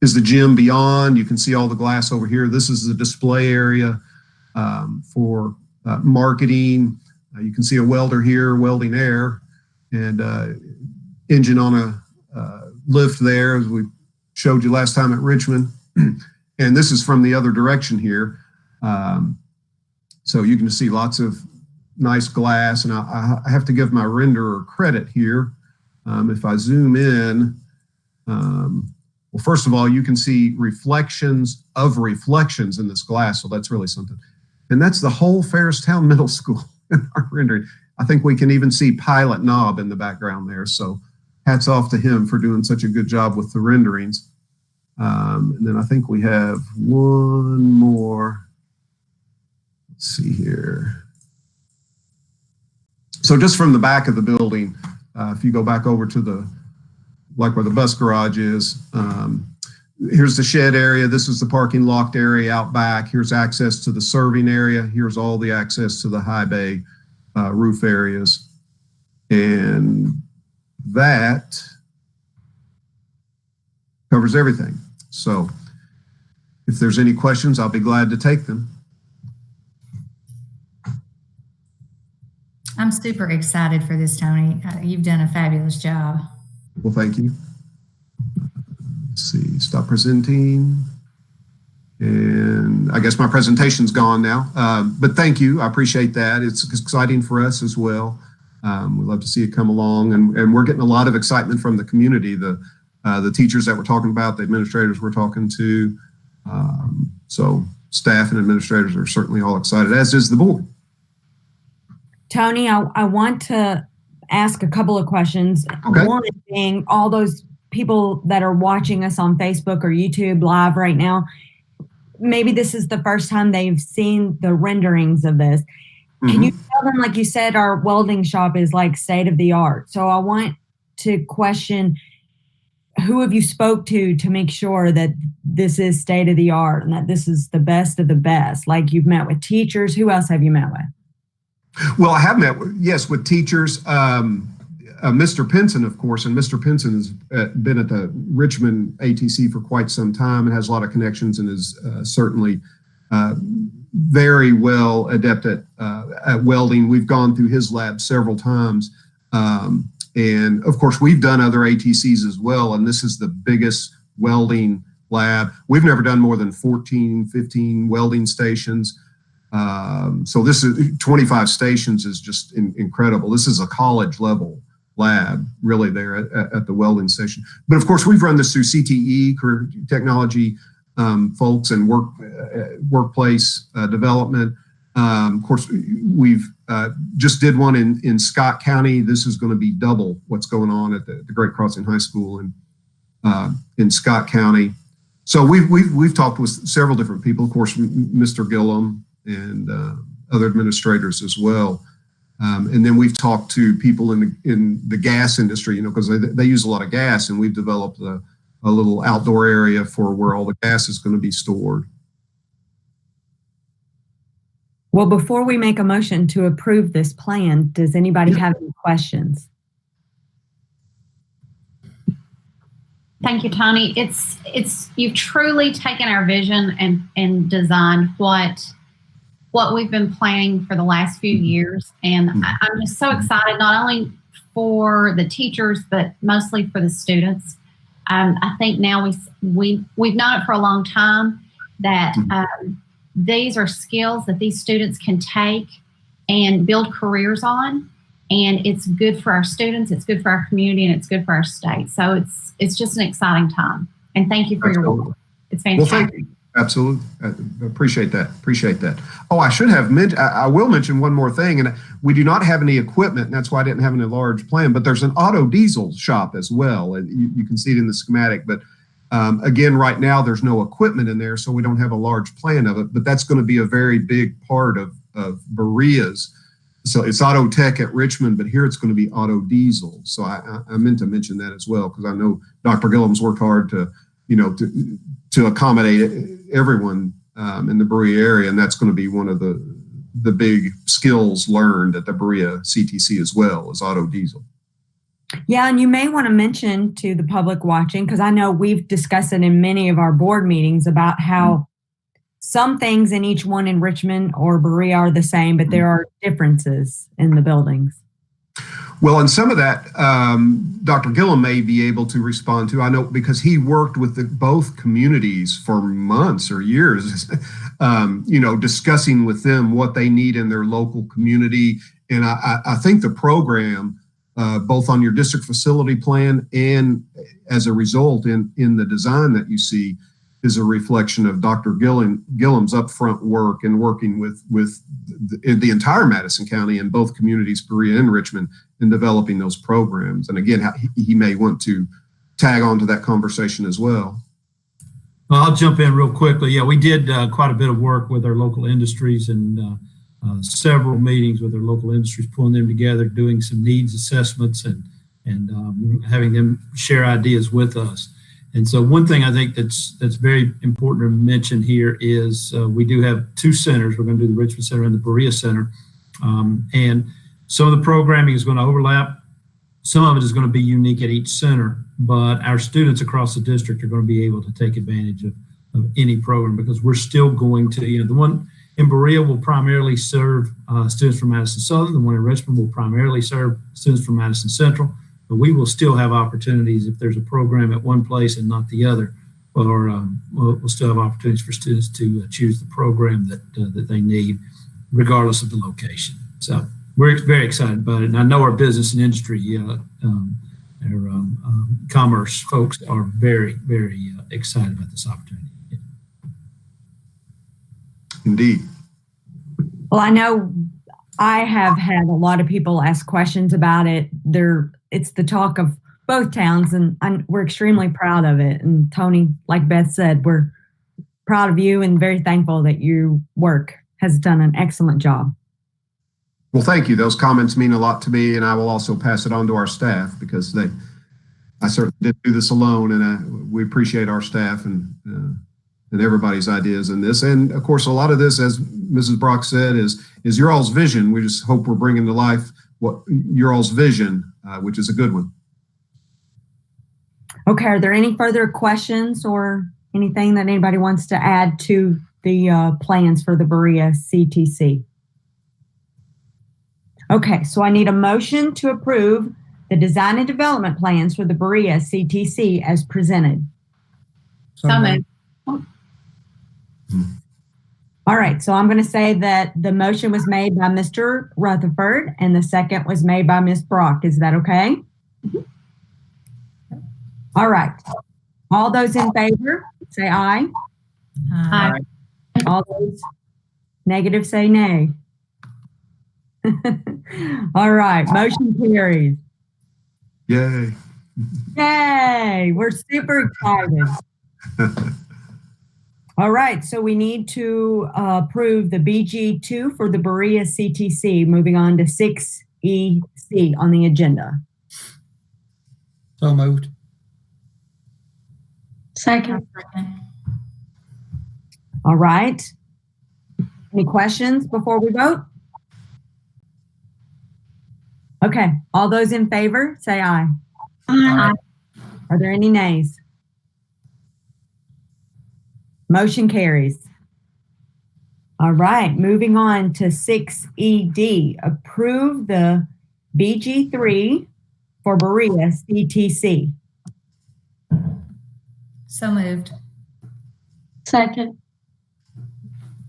is the gym beyond. You can see all the glass over here. This is the display area for marketing. You can see a welder here welding air, and engine on a lift there, as we showed you last time at Richmond. And this is from the other direction here. So you can see lots of nice glass, and I have to give my renderer credit here. If I zoom in, well, first of all, you can see reflections of reflections in this glass, so that's really something. And that's the whole Ferristown Middle School in our rendering. I think we can even see Pilot Knob in the background there, so hats off to him for doing such a good job with the renderings. And then I think we have one more. Let's see here. So just from the back of the building, if you go back over to where the bus garage is, here's the shed area. This is the parking locked area out back. Here's access to the serving area. Here's all the access to the high bay roof areas. And that covers everything. So if there's any questions, I'll be glad to take them. I'm super excited for this, Tony. You've done a fabulous job. Well, thank you. Let's see, stop presenting. And I guess my presentation's gone now, but thank you. I appreciate that. It's exciting for us as well. We'd love to see it come along, and we're getting a lot of excitement from the community, the teachers that we're talking about, the administrators we're talking to. So staff and administrators are certainly all excited, as is the board. Tony, I want to ask a couple of questions. Okay. One being all those people that are watching us on Facebook or YouTube live right now, maybe this is the first time they've seen the renderings of this. Can you tell them, like you said, our welding shop is like state of the art. So I want to question, who have you spoke to make sure that this is state of the art and that this is the best of the best? Like, you've met with teachers. Who else have you met with? Well, I have met with teachers. Mr. Pinson, of course, and Mr. Pinson has been at the Richmond ATC for quite some time and has a lot of connections and is certainly very well adept at welding. We've gone through his lab several times. And of course, we've done other ATCs as well. And this is the biggest welding lab. We've never done more than 14, 15 welding stations. So this is 25 stations is just incredible. This is a college level lab really there at the welding station. But of course, we've run this through CTE, career technology folks, and workplace development. Of course, we've just did one in Scott County. This is going to be double what's going on at the Great Crossing High School in Scott County. So we've talked with several different people. Of course, Mr. Gillum and other administrators as well. And then we've talked to people in the gas industry, because they use a lot of gas, and we've developed a little outdoor area for where all the gas is going to be stored. Well, before we make a motion to approve this plan, does anybody have any questions? Thank you, Tony. You've truly taken our vision and designed what we've been planning for the last few years. And I'm just so excited, not only for the teachers, but mostly for the students. I think now we've known it for a long time that these are skills that these students can take and build careers on. And it's good for our students, it's good for our community, and it's good for our state. So it's just an exciting time. And thank you for your work. It's fantastic. Well, thank you. Absolutely. I appreciate that. Oh, I will mention one more thing. And we do not have any equipment, and that's why I didn't have any large plan, but there's an auto diesel shop as well. And you can see it in the schematic, but again, right now there's no equipment in there, so we don't have a large plan of it, but that's going to be a very big part of Berea's. So it's Auto Tech at Richmond, but here it's going to be auto diesel. So I meant to mention that as well, because I know Dr. Gillum's worked hard to accommodate everyone in the Berea area, and that's going to be one of the big skills learned at the Berea CTC as well, is auto diesel. Yeah, and you may want to mention to the public watching, because I know we've discussed it in many of our board meetings about how some things in each one in Richmond or Berea are the same, but there are differences in the buildings. Well, and some of that Dr. Gillum may be able to respond to. I know, because he worked with both communities for months or years, discussing with them what they need in their local community. And I think the program, both on your district facility plan and as a result in the design that you see, is a reflection of Dr. Gillum's upfront work and working with the entire Madison County and both communities, Berea and Richmond, in developing those programs. And again, he may want to tag on to that conversation as well. Well, I'll jump in real quickly. Yeah, we did quite a bit of work with our local industries and several meetings with our local industries, pulling them together, doing some needs assessments and having them share ideas with us. And so one thing I think that's very important to mention here is we do have two centers. We're going to do the Richmond Center and the Berea Center. And some of the programming is going to overlap. Some of it is going to be unique at each center, but our students across the district are going to be able to take advantage of any program, because we're still going to, the one in Berea will primarily serve students from Madison Southern. The one in Richmond will primarily serve students from Madison Central, but we will still have opportunities if there's a program at one place and not the other, or we'll still have opportunities for students to choose the program that they need, regardless of the location. So we're very excited about it. And I know our business and industry, our commerce folks are very, very excited about this opportunity. Indeed. Well, I know I have had a lot of people ask questions about it. It's the talk of both towns, and we're extremely proud of it. And Tony, like Beth said, we're proud of you and very thankful that your work has done an excellent job. Well, thank you. Those comments mean a lot to me, and I will also pass it on to our staff, because I certainly didn't do this alone, and we appreciate our staff and everybody's ideas in this. And of course, a lot of this, as Mrs. Brock said, is your all's vision. We just hope we're bringing to life what your all's vision, which is a good one. Okay, are there any further questions or anything that anybody wants to add to the plans for the Berea CTC? Okay, so I need a motion to approve the design and development plans for the Berea CTC as presented. So moved. All right, so I'm going to say that the motion was made by Mr. Rutherford and the second was made by Ms. Brock. Is that okay? Mm-hmm. All right. All those in favor, say aye. Aye. All those negative, say nay. All right, motion carries. Yay. Yay, we're super excited. All right, so we need to approve the BG2 for the Berea CTC, moving on to 6EC on the agenda. So moved. Second. All right. Any questions before we vote? Okay, all those in favor, say aye. Aye. Are there any nays? Motion carries. All right, moving on to 6ED, approve the BG3 for Berea CTC. So moved. Second.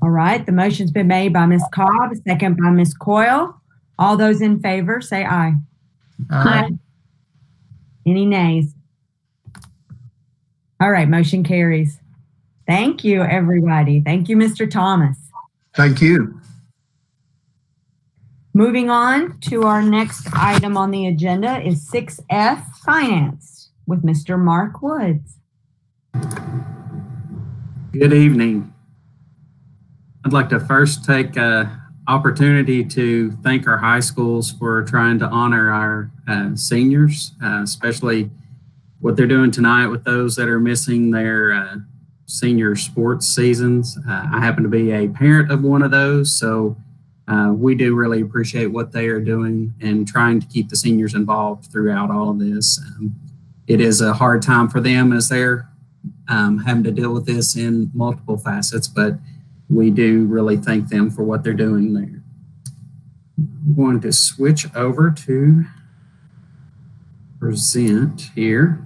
All right, the motion's been made by Ms. Cobb, second by Ms. Coyle. All those in favor, say aye. Aye. Any nays? All right, motion carries. Thank you, everybody. Thank you, Mr. Thomas. Thank you. Moving on to our next item on the agenda is 6F, Finance, with Mr. Mark Woods. Good evening. I'd like to first take an opportunity to thank our high schools for trying to honor our seniors, especially what they're doing tonight with those that are missing their senior sports seasons. I happen to be a parent of one of those, so we do really appreciate what they are doing and trying to keep the seniors involved throughout all of this. It is a hard time for them as they're having to deal with this in multiple facets, but we do really thank them for what they're doing there. I'm going to switch over to present here.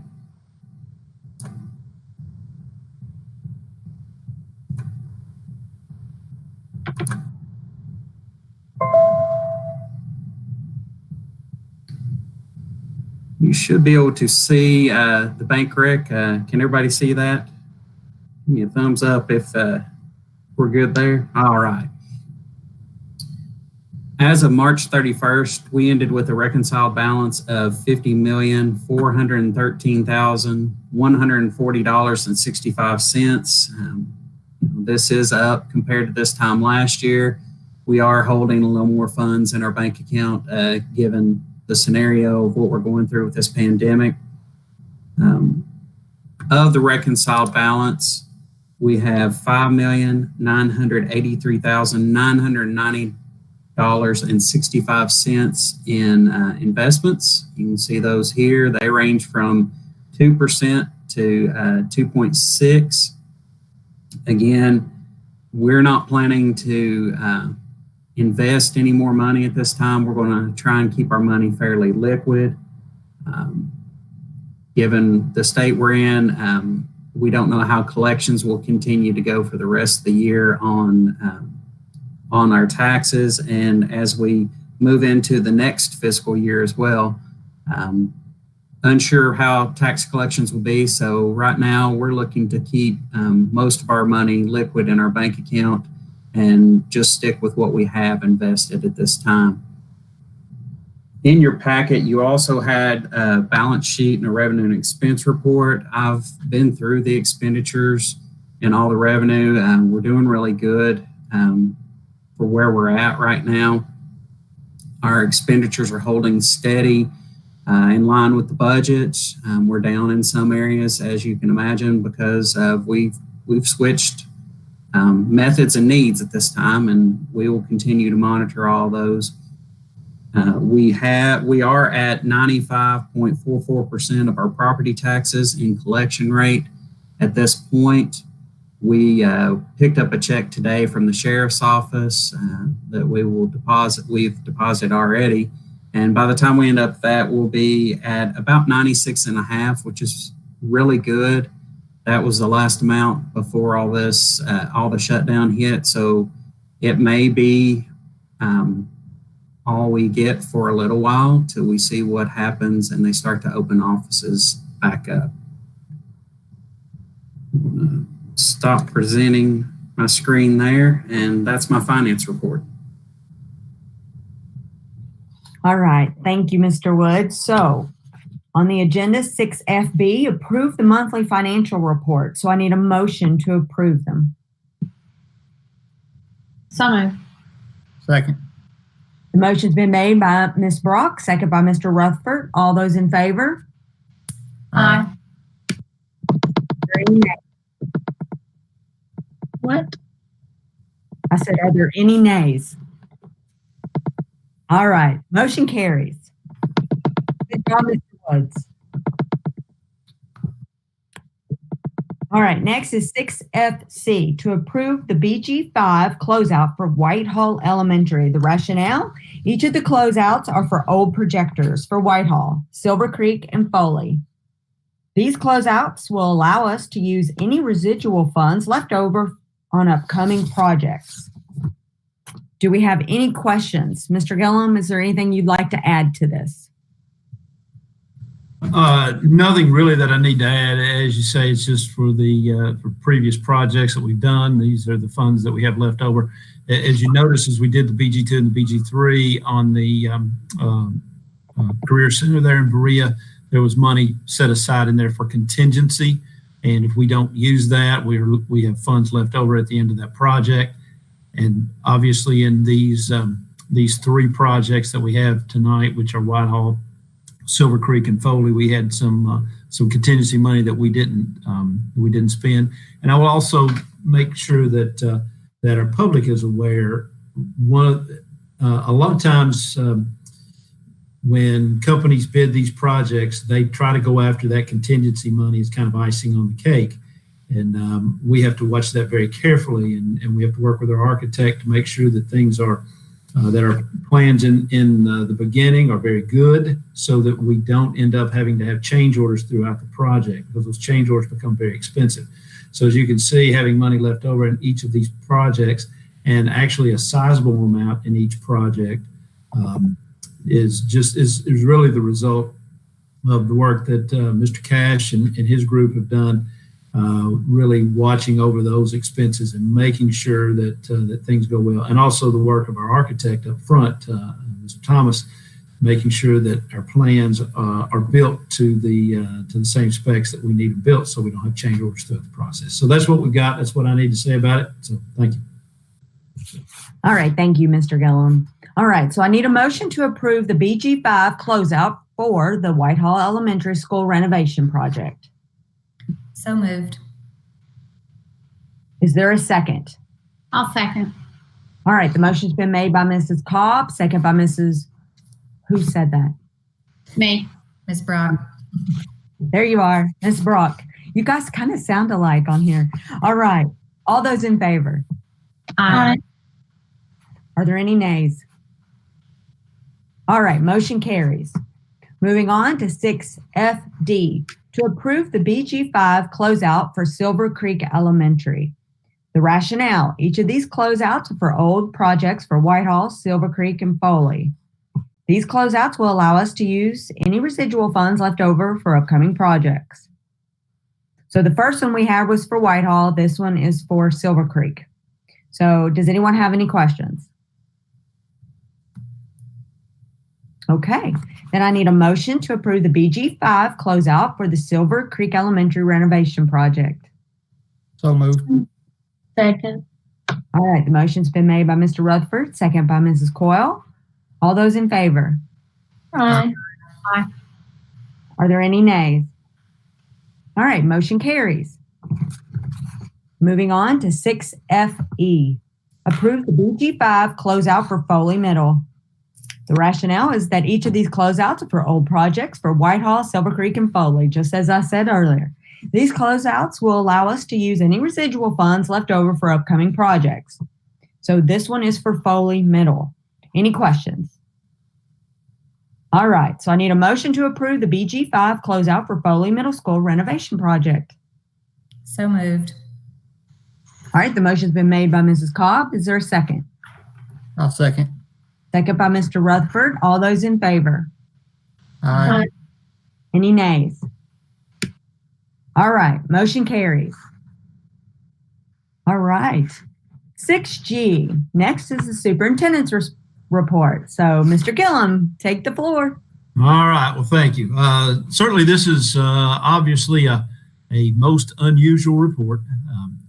You should be able to see the bank rec. Can everybody see that? Give me a thumbs up if we're good there. All right. As of March 31st, we ended with a reconciled balance of $50,413,140.65. This is up compared to this time last year. We are holding a little more funds in our bank account given the scenario of what we're going through with this pandemic. Of the reconciled balance, we have $5,983,990.65 in investments. You can see those here. They range from 2% to 2.6%. Again, we're not planning to invest any more money at this time. We're going to try and keep our money fairly liquid. Given the state we're in, we don't know how collections will continue to go for the rest of the year on our taxes, and as we move into the next fiscal year as well. Unsure how tax collections will be, so right now we're looking to keep most of our money liquid in our bank account and just stick with what we have invested at this time. In your packet, you also had a balance sheet and a revenue and expense report. I've been through the expenditures and all the revenue. We're doing really good for where we're at right now. Our expenditures are holding steady in line with the budget. We're down in some areas, as you can imagine, because we've switched methods and needs at this time, and we will continue to monitor all those. We are at 95.44% of our property taxes in collection rate at this point. We picked up a check today from the sheriff's office that we've deposited already. And by the time we end up that, we'll be at about 96.5, which is really good. That was the last amount before all this, all the shutdown hit. So it may be all we get for a little while till we see what happens and they start to open offices back up. I'm going to stop presenting my screen there, and that's my finance report. All right. Thank you, Mr. Woods. So on the agenda, 6FB, approve the monthly financial report. So I need a motion to approve them. So moved. Second. The motion's been made by Ms. Brock, second by Mr. Rutherford. All those in favor? Aye. What? I said, are there any nays? All right, motion carries. Good job, Mr. Woods. All right, next is 6FC, to approve the BG5 closeout for Whitehall Elementary. The rationale, each of the closeouts are for old projectors for Whitehall, Silver Creek, and Foley. These closeouts will allow us to use any residual funds left over on upcoming projects. Do we have any questions? Mr. Gillum, is there anything you'd like to add to this? Nothing really that I need to add. As you say, it's just for the for previous projects that we've done. These are the funds that we have left over. As you notice, as we did the BG2 and the BG3 on the Career Center there in Berea, there was money set aside in there for contingency. And if we don't use that, we have funds left over at the end of that project. And obviously in these three projects that we have tonight, which are Whitehall, Silver Creek, and Foley, we had some contingency money that we didn't spend. And I will also make sure that that our public is aware. A lot of times when companies bid these projects, they try to go after that contingency money as kind of icing on the cake. And we have to watch that very carefully, and we have to work with our architect to make sure that things are that our plans in the beginning are very good, so that we don't end up having to have change orders throughout the project, because those change orders become very expensive. So as you can see, having money left over in each of these projects, and actually a sizable amount in each project, is really the result of the work that Mr. Cash and his group have done, really watching over those expenses and making sure that that things go well, and also the work of our architect up front, Mr. Thomas, making sure that our plans are built to the same specs that we need them built, so we don't have change orders throughout the process. So that's what we've got. That's what I need to say about it. So thank you. All right, thank you, Mr. Gillum. All right, so I need a motion to approve the BG5 closeout for the Whitehall Elementary School renovation project. So moved. Is there a second? I'll second. All right, the motion's been made by Mrs. Cobb, second by Mrs. Who said that? Me. Ms. Brock. There you are, Ms. Brock. You guys kind of sound alike on here. All right, all those in favor? Aye. Are there any nays? All right, motion carries. Moving on to 6FD, to approve the BG5 closeout for Silver Creek Elementary. The rationale, each of these closeouts are for old projects for Whitehall, Silver Creek, and Foley. These closeouts will allow us to use any residual funds left over for upcoming projects. So the first one we had was for Whitehall. This one is for Silver Creek. So does anyone have any questions? Okay, then I need a motion to approve the BG5 closeout for the Silver Creek Elementary renovation project. So moved. Second. All right, the motion's been made by Mr. Rutherford, second by Mrs. Coyle. All those in favor? Aye. Are there any nays? All right, motion carries. Moving on to 6FE, approve the BG5 closeout for Foley Middle. The rationale is that each of these closeouts are for old projects for Whitehall, Silver Creek, and Foley, just as I said earlier. These closeouts will allow us to use any residual funds left over for upcoming projects. So this one is for Foley Middle. Any questions? All right, so I need a motion to approve the BG5 closeout for Foley Middle School renovation project. So moved. All right, the motion's been made by Mrs. Cobb. Is there a second? I'll second. Second by Mr. Rutherford. All those in favor? Aye. Any nays? All right, motion carries. All right, 6G. Next is the superintendent's report. So, Mr. Gillum, take the floor. All right. Well, thank you. Certainly, this is obviously a most unusual report.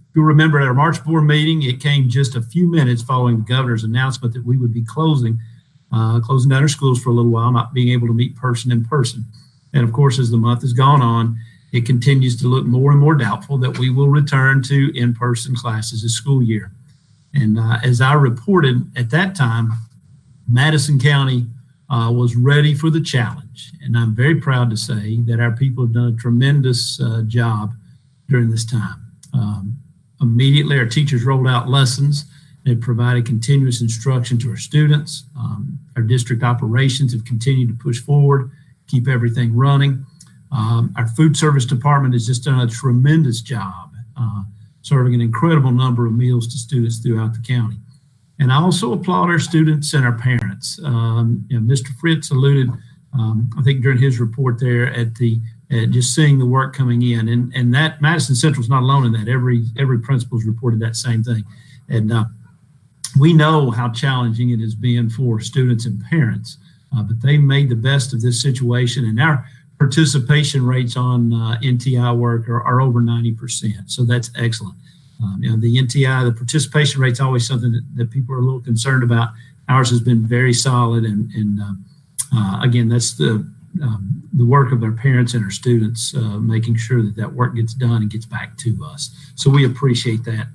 If you remember at our March board meeting, it came just a few minutes following the governor's announcement that we would be closing down our schools for a little while, not being able to meet in person. And of course, as the month has gone on, it continues to look more and more doubtful that we will return to in-person classes this school year. And as I reported at that time, Madison County was ready for the challenge. And I'm very proud to say that our people have done a tremendous job during this time. Immediately, our teachers rolled out lessons. They provided continuous instruction to our students. Our district operations have continued to push forward, keep everything running. Our food service department has just done a tremendous job serving an incredible number of meals to students throughout the county. And I also applaud our students and our parents. Mr. Fritz alluded, I think during his report there at just seeing the work coming in, and that Madison Central is not alone in that. Every principal's reported that same thing. And we know how challenging it has been for students and parents, but they made the best of this situation. And our participation rates on NTI work are over 90%. So that's excellent. The NTI, the participation rate is always something that people are a little concerned about. Ours has been very solid. And again, that's the work of our parents and our students, making sure that work gets done and gets back to us. So we appreciate that.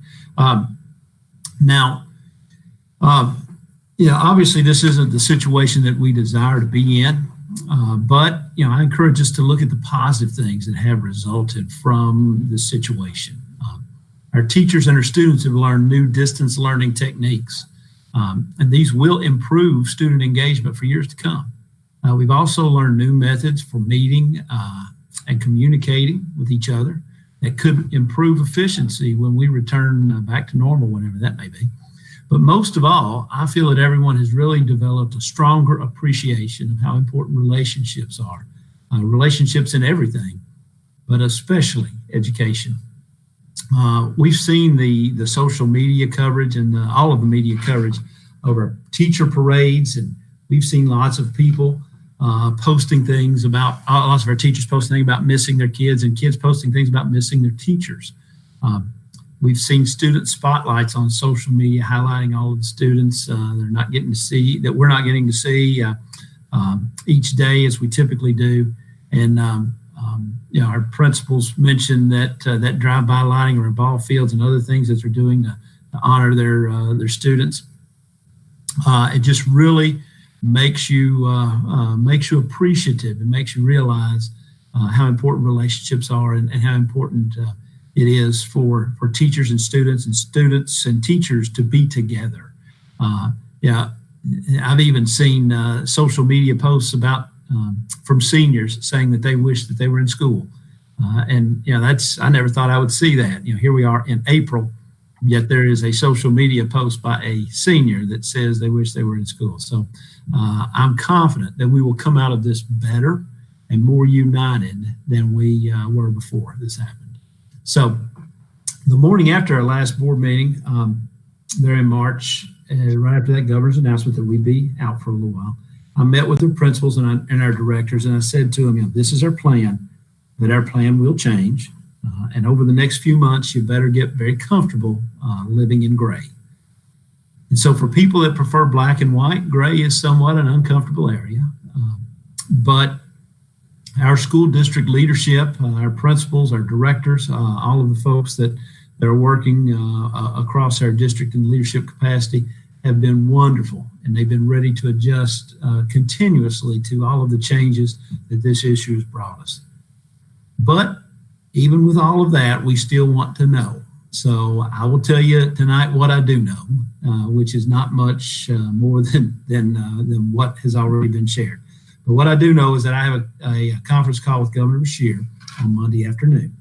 Obviously this isn't the situation that we desire to be in. But I encourage us to look at the positive things that have resulted from the situation. Our teachers and our students have learned new distance learning techniques, and these will improve student engagement for years to come. We've also learned new methods for meeting and communicating with each other that could improve efficiency when we return back to normal, whenever that may be. But most of all, I feel that everyone has really developed a stronger appreciation of how important relationships are. Relationships in everything, but especially education. We've seen the social media coverage and all of the media coverage over teacher parades, and we've seen lots of people posting things about, lots of our teachers posting things about missing their kids, and kids posting things about missing their teachers. We've seen student spotlights on social media highlighting all of the students that we're not getting to see each day as we typically do. And our principals mentioned that drive-by lighting around ball fields and other things that they're doing to honor their students. It just really makes you appreciative and makes you realize how important relationships are and how important it is for teachers and students and teachers to be together. I've even seen social media posts about from seniors saying that they wish that they were in school. I never thought I would see that. Here we are in April, yet there is a social media post by a senior that says they wish they were in school. So I'm confident that we will come out of this better and more united than we were before this happened. So the morning after our last board meeting, there in March, right after that governor's announcement that we'd be out for a little while, I met with the principals and our directors, and I said to them, this is our plan, but our plan will change. And over the next few months, you better get very comfortable living in gray. And so for people that prefer black and white, gray is somewhat an uncomfortable area. But our school district leadership, our principals, our directors, all of the folks that are working across our district in leadership capacity have been wonderful. And they've been ready to adjust continuously to all of the changes that this issue has brought us. But even with all of that, we still want to know. So I will tell you tonight what I do know, which is not much more than what has already been shared. But what I do know is that I have a conference call with Governor Beshear on Monday afternoon.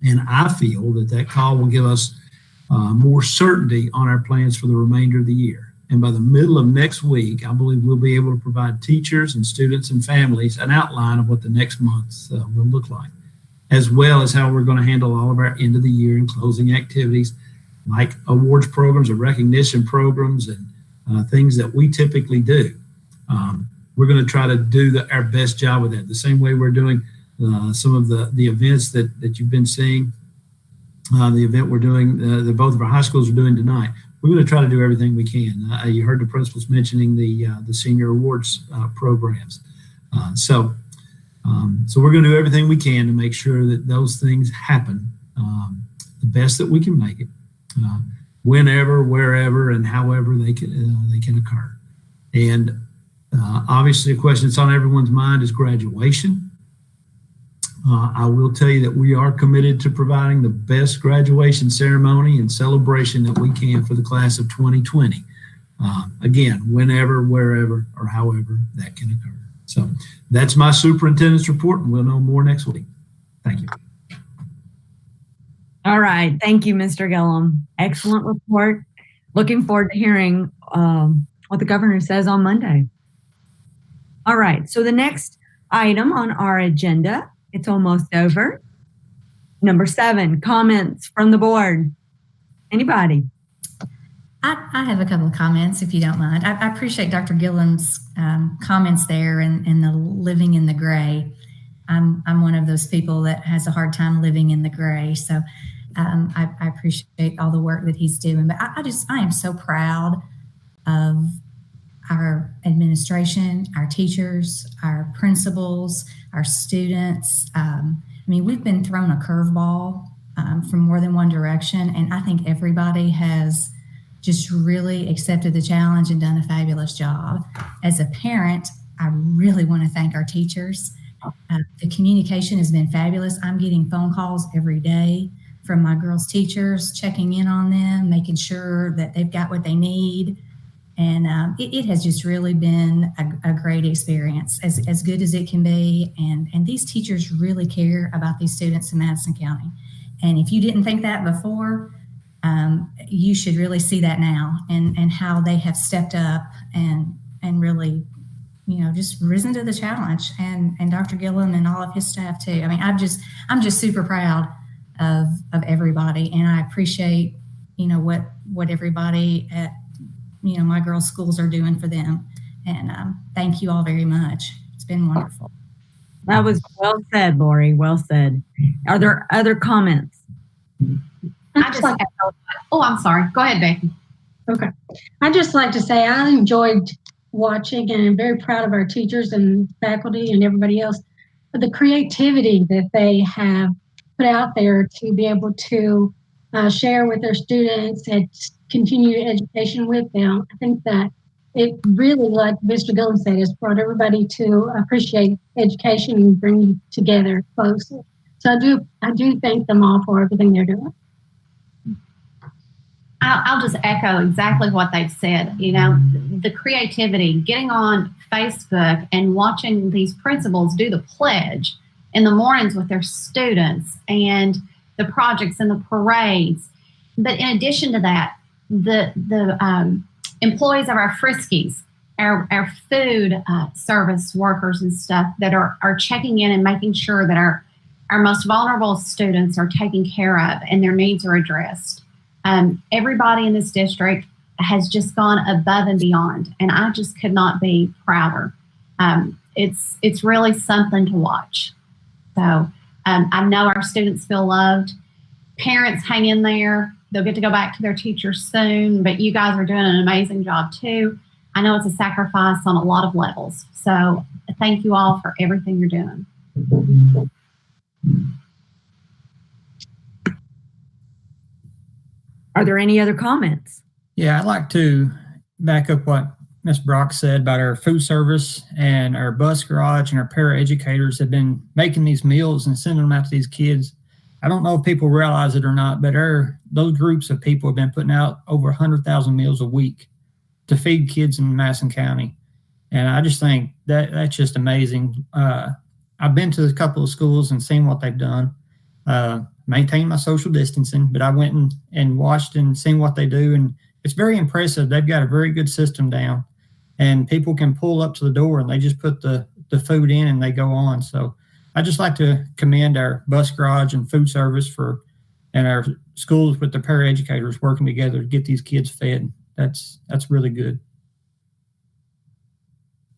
And I feel that call will give us more certainty on our plans for the remainder of the year. And by the middle of next week, I believe we'll be able to provide teachers and students and families an outline of what the next month will look like, as well as how we're going to handle all of our end of the year and closing activities like awards programs or recognition programs and things that we typically do. We're going to try to do our best job with that, the same way we're doing some of the events that you've been seeing, the event we're doing, that both of our high schools are doing tonight. We're going to try to do everything we can. You heard the principals mentioning the senior awards programs. So we're going to do everything we can to make sure that those things happen the best that we can make it, whenever, wherever, and however they can occur. And obviously, a question that's on everyone's mind is graduation. I will tell you that we are committed to providing the best graduation ceremony and celebration that we can for the class of 2020. Again, whenever, wherever, or however that can occur. So that's my superintendent's report, and we'll know more next week. Thank you. All right. Thank you, Mr. Gillum. Excellent report. Looking forward to hearing what the governor says on Monday. All right. So the next item on our agenda, it's almost over. Number 7, comments from the board. Anybody? I have a couple of comments, if you don't mind. I appreciate Dr. Gillum's comments there and the living in the gray. I'm one of those people that has a hard time living in the gray. So I appreciate all the work that he's doing. But I am so proud of our administration, our teachers, our principals, our students. We've been thrown a curveball from more than one direction, and I think everybody has just really accepted the challenge and done a fabulous job. As a parent, I really want to thank our teachers. The communication has been fabulous. I'm getting phone calls every day from my girls' teachers, checking in on them, making sure that they've got what they need. And it has just really been a great experience, as good as it can be. And these teachers really care about these students in Madison County. And if you didn't think that before, you should really see that now, and how they have stepped up and really, just risen to the challenge. And Dr. Gillum and all of his staff too. I'm just super proud of everybody, and I appreciate, what everybody at my girls' schools are doing for them. And thank you all very much. It's been wonderful. That was well said, Lori. Well said. Are there other comments? I'm sorry. Go ahead, Becky. Okay. I'd just like to say I enjoyed watching, and I'm very proud of our teachers and faculty and everybody else the creativity that they have put out there to be able to share with their students and continue education with them. I think that it really, like Mr. Gillum said, has brought everybody to appreciate education and bring you together closely. So I do thank them all for everything they're doing. I'll just echo exactly what they've said. You know, the creativity, getting on Facebook and watching these principals do the pledge in the mornings with their students and the projects and the parades. But in addition to that, the employees of our Friskies, our food service workers and stuff that are checking in and making sure that our most vulnerable students are taken care of and their needs are addressed. Everybody in this district has just gone above and beyond, and I just could not be prouder. It's really something to watch. So I know our students feel loved. Parents hang in there. They'll get to go back to their teachers soon, but you guys are doing an amazing job too. I know it's a sacrifice on a lot of levels. So thank you all for everything you're doing. Are there any other comments? Yeah, I'd like to back up what Ms. Brock said about our food service and our bus garage and our paraeducators have been making these meals and sending them out to these kids. I don't know if people realize it or not, but those groups of people have been putting out over 100,000 meals a week to feed kids in Madison County. And I just think that's just amazing. I've been to a couple of schools and seen what they've done, maintain my social distancing, but I went and watched and seen what they do. And it's very impressive. They've got a very good system down, and people can pull up to the door and they just put the food in and they go on. So I just like to commend our bus garage and food service and our schools with the paraeducators working together to get these kids fed. That's really good.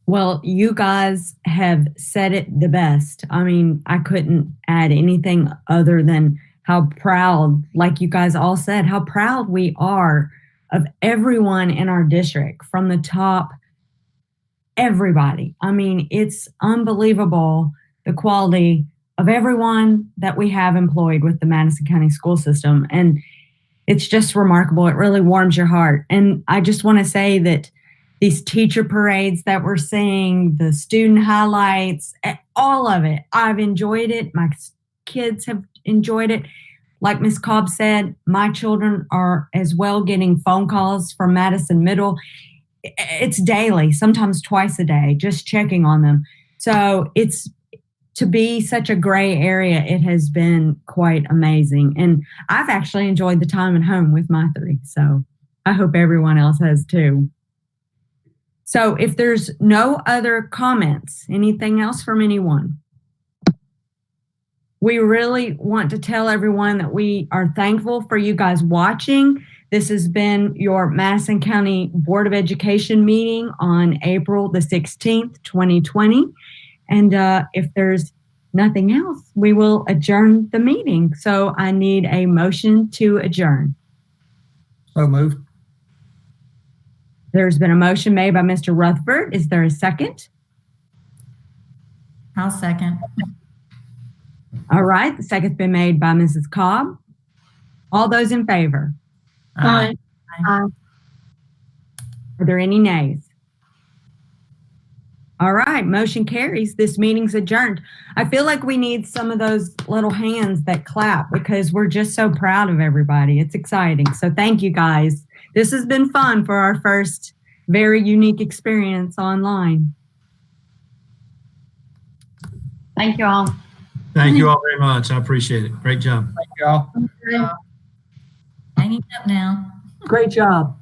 Well, you guys have said it the best. I mean, I couldn't add anything other than how proud, like you guys all said, how proud we are of everyone in our district from the top, everybody. I mean, it's unbelievable the quality of everyone that we have employed with the Madison County school system. And it's just remarkable. It really warms your heart. And I just want to say that these teacher parades that we're seeing, the student highlights, all of it, I've enjoyed it. My kids have enjoyed it. Like Ms. Cobb said, my children are as well getting phone calls from Madison Middle. It's daily, sometimes twice a day, just checking on them. So it's to be such a gray area, it has been quite amazing. And I've actually enjoyed the time at home with my three. So I hope everyone else has too. So if there's no other comments, anything else from anyone? We really want to tell everyone that we are thankful for you guys watching. This has been your Madison County Board of Education meeting on April the 16th, 2020. And if there's nothing else, we will adjourn the meeting. So I need a motion to adjourn. So moved. There's been a motion made by Mr. Rutherford. Is there a second? I'll second. All right, the second's been made by Mrs. Cobb. All those in favor? Aye. Are there any nays? All right, motion carries. This meeting's adjourned. I feel like we need some of those little hands that clap because we're just so proud of everybody. It's exciting. So thank you guys. This has been fun for our first very unique experience online. Thank you all. Thank you all very much. I appreciate it. Great job. Thank you all. Hanging up now. Great job.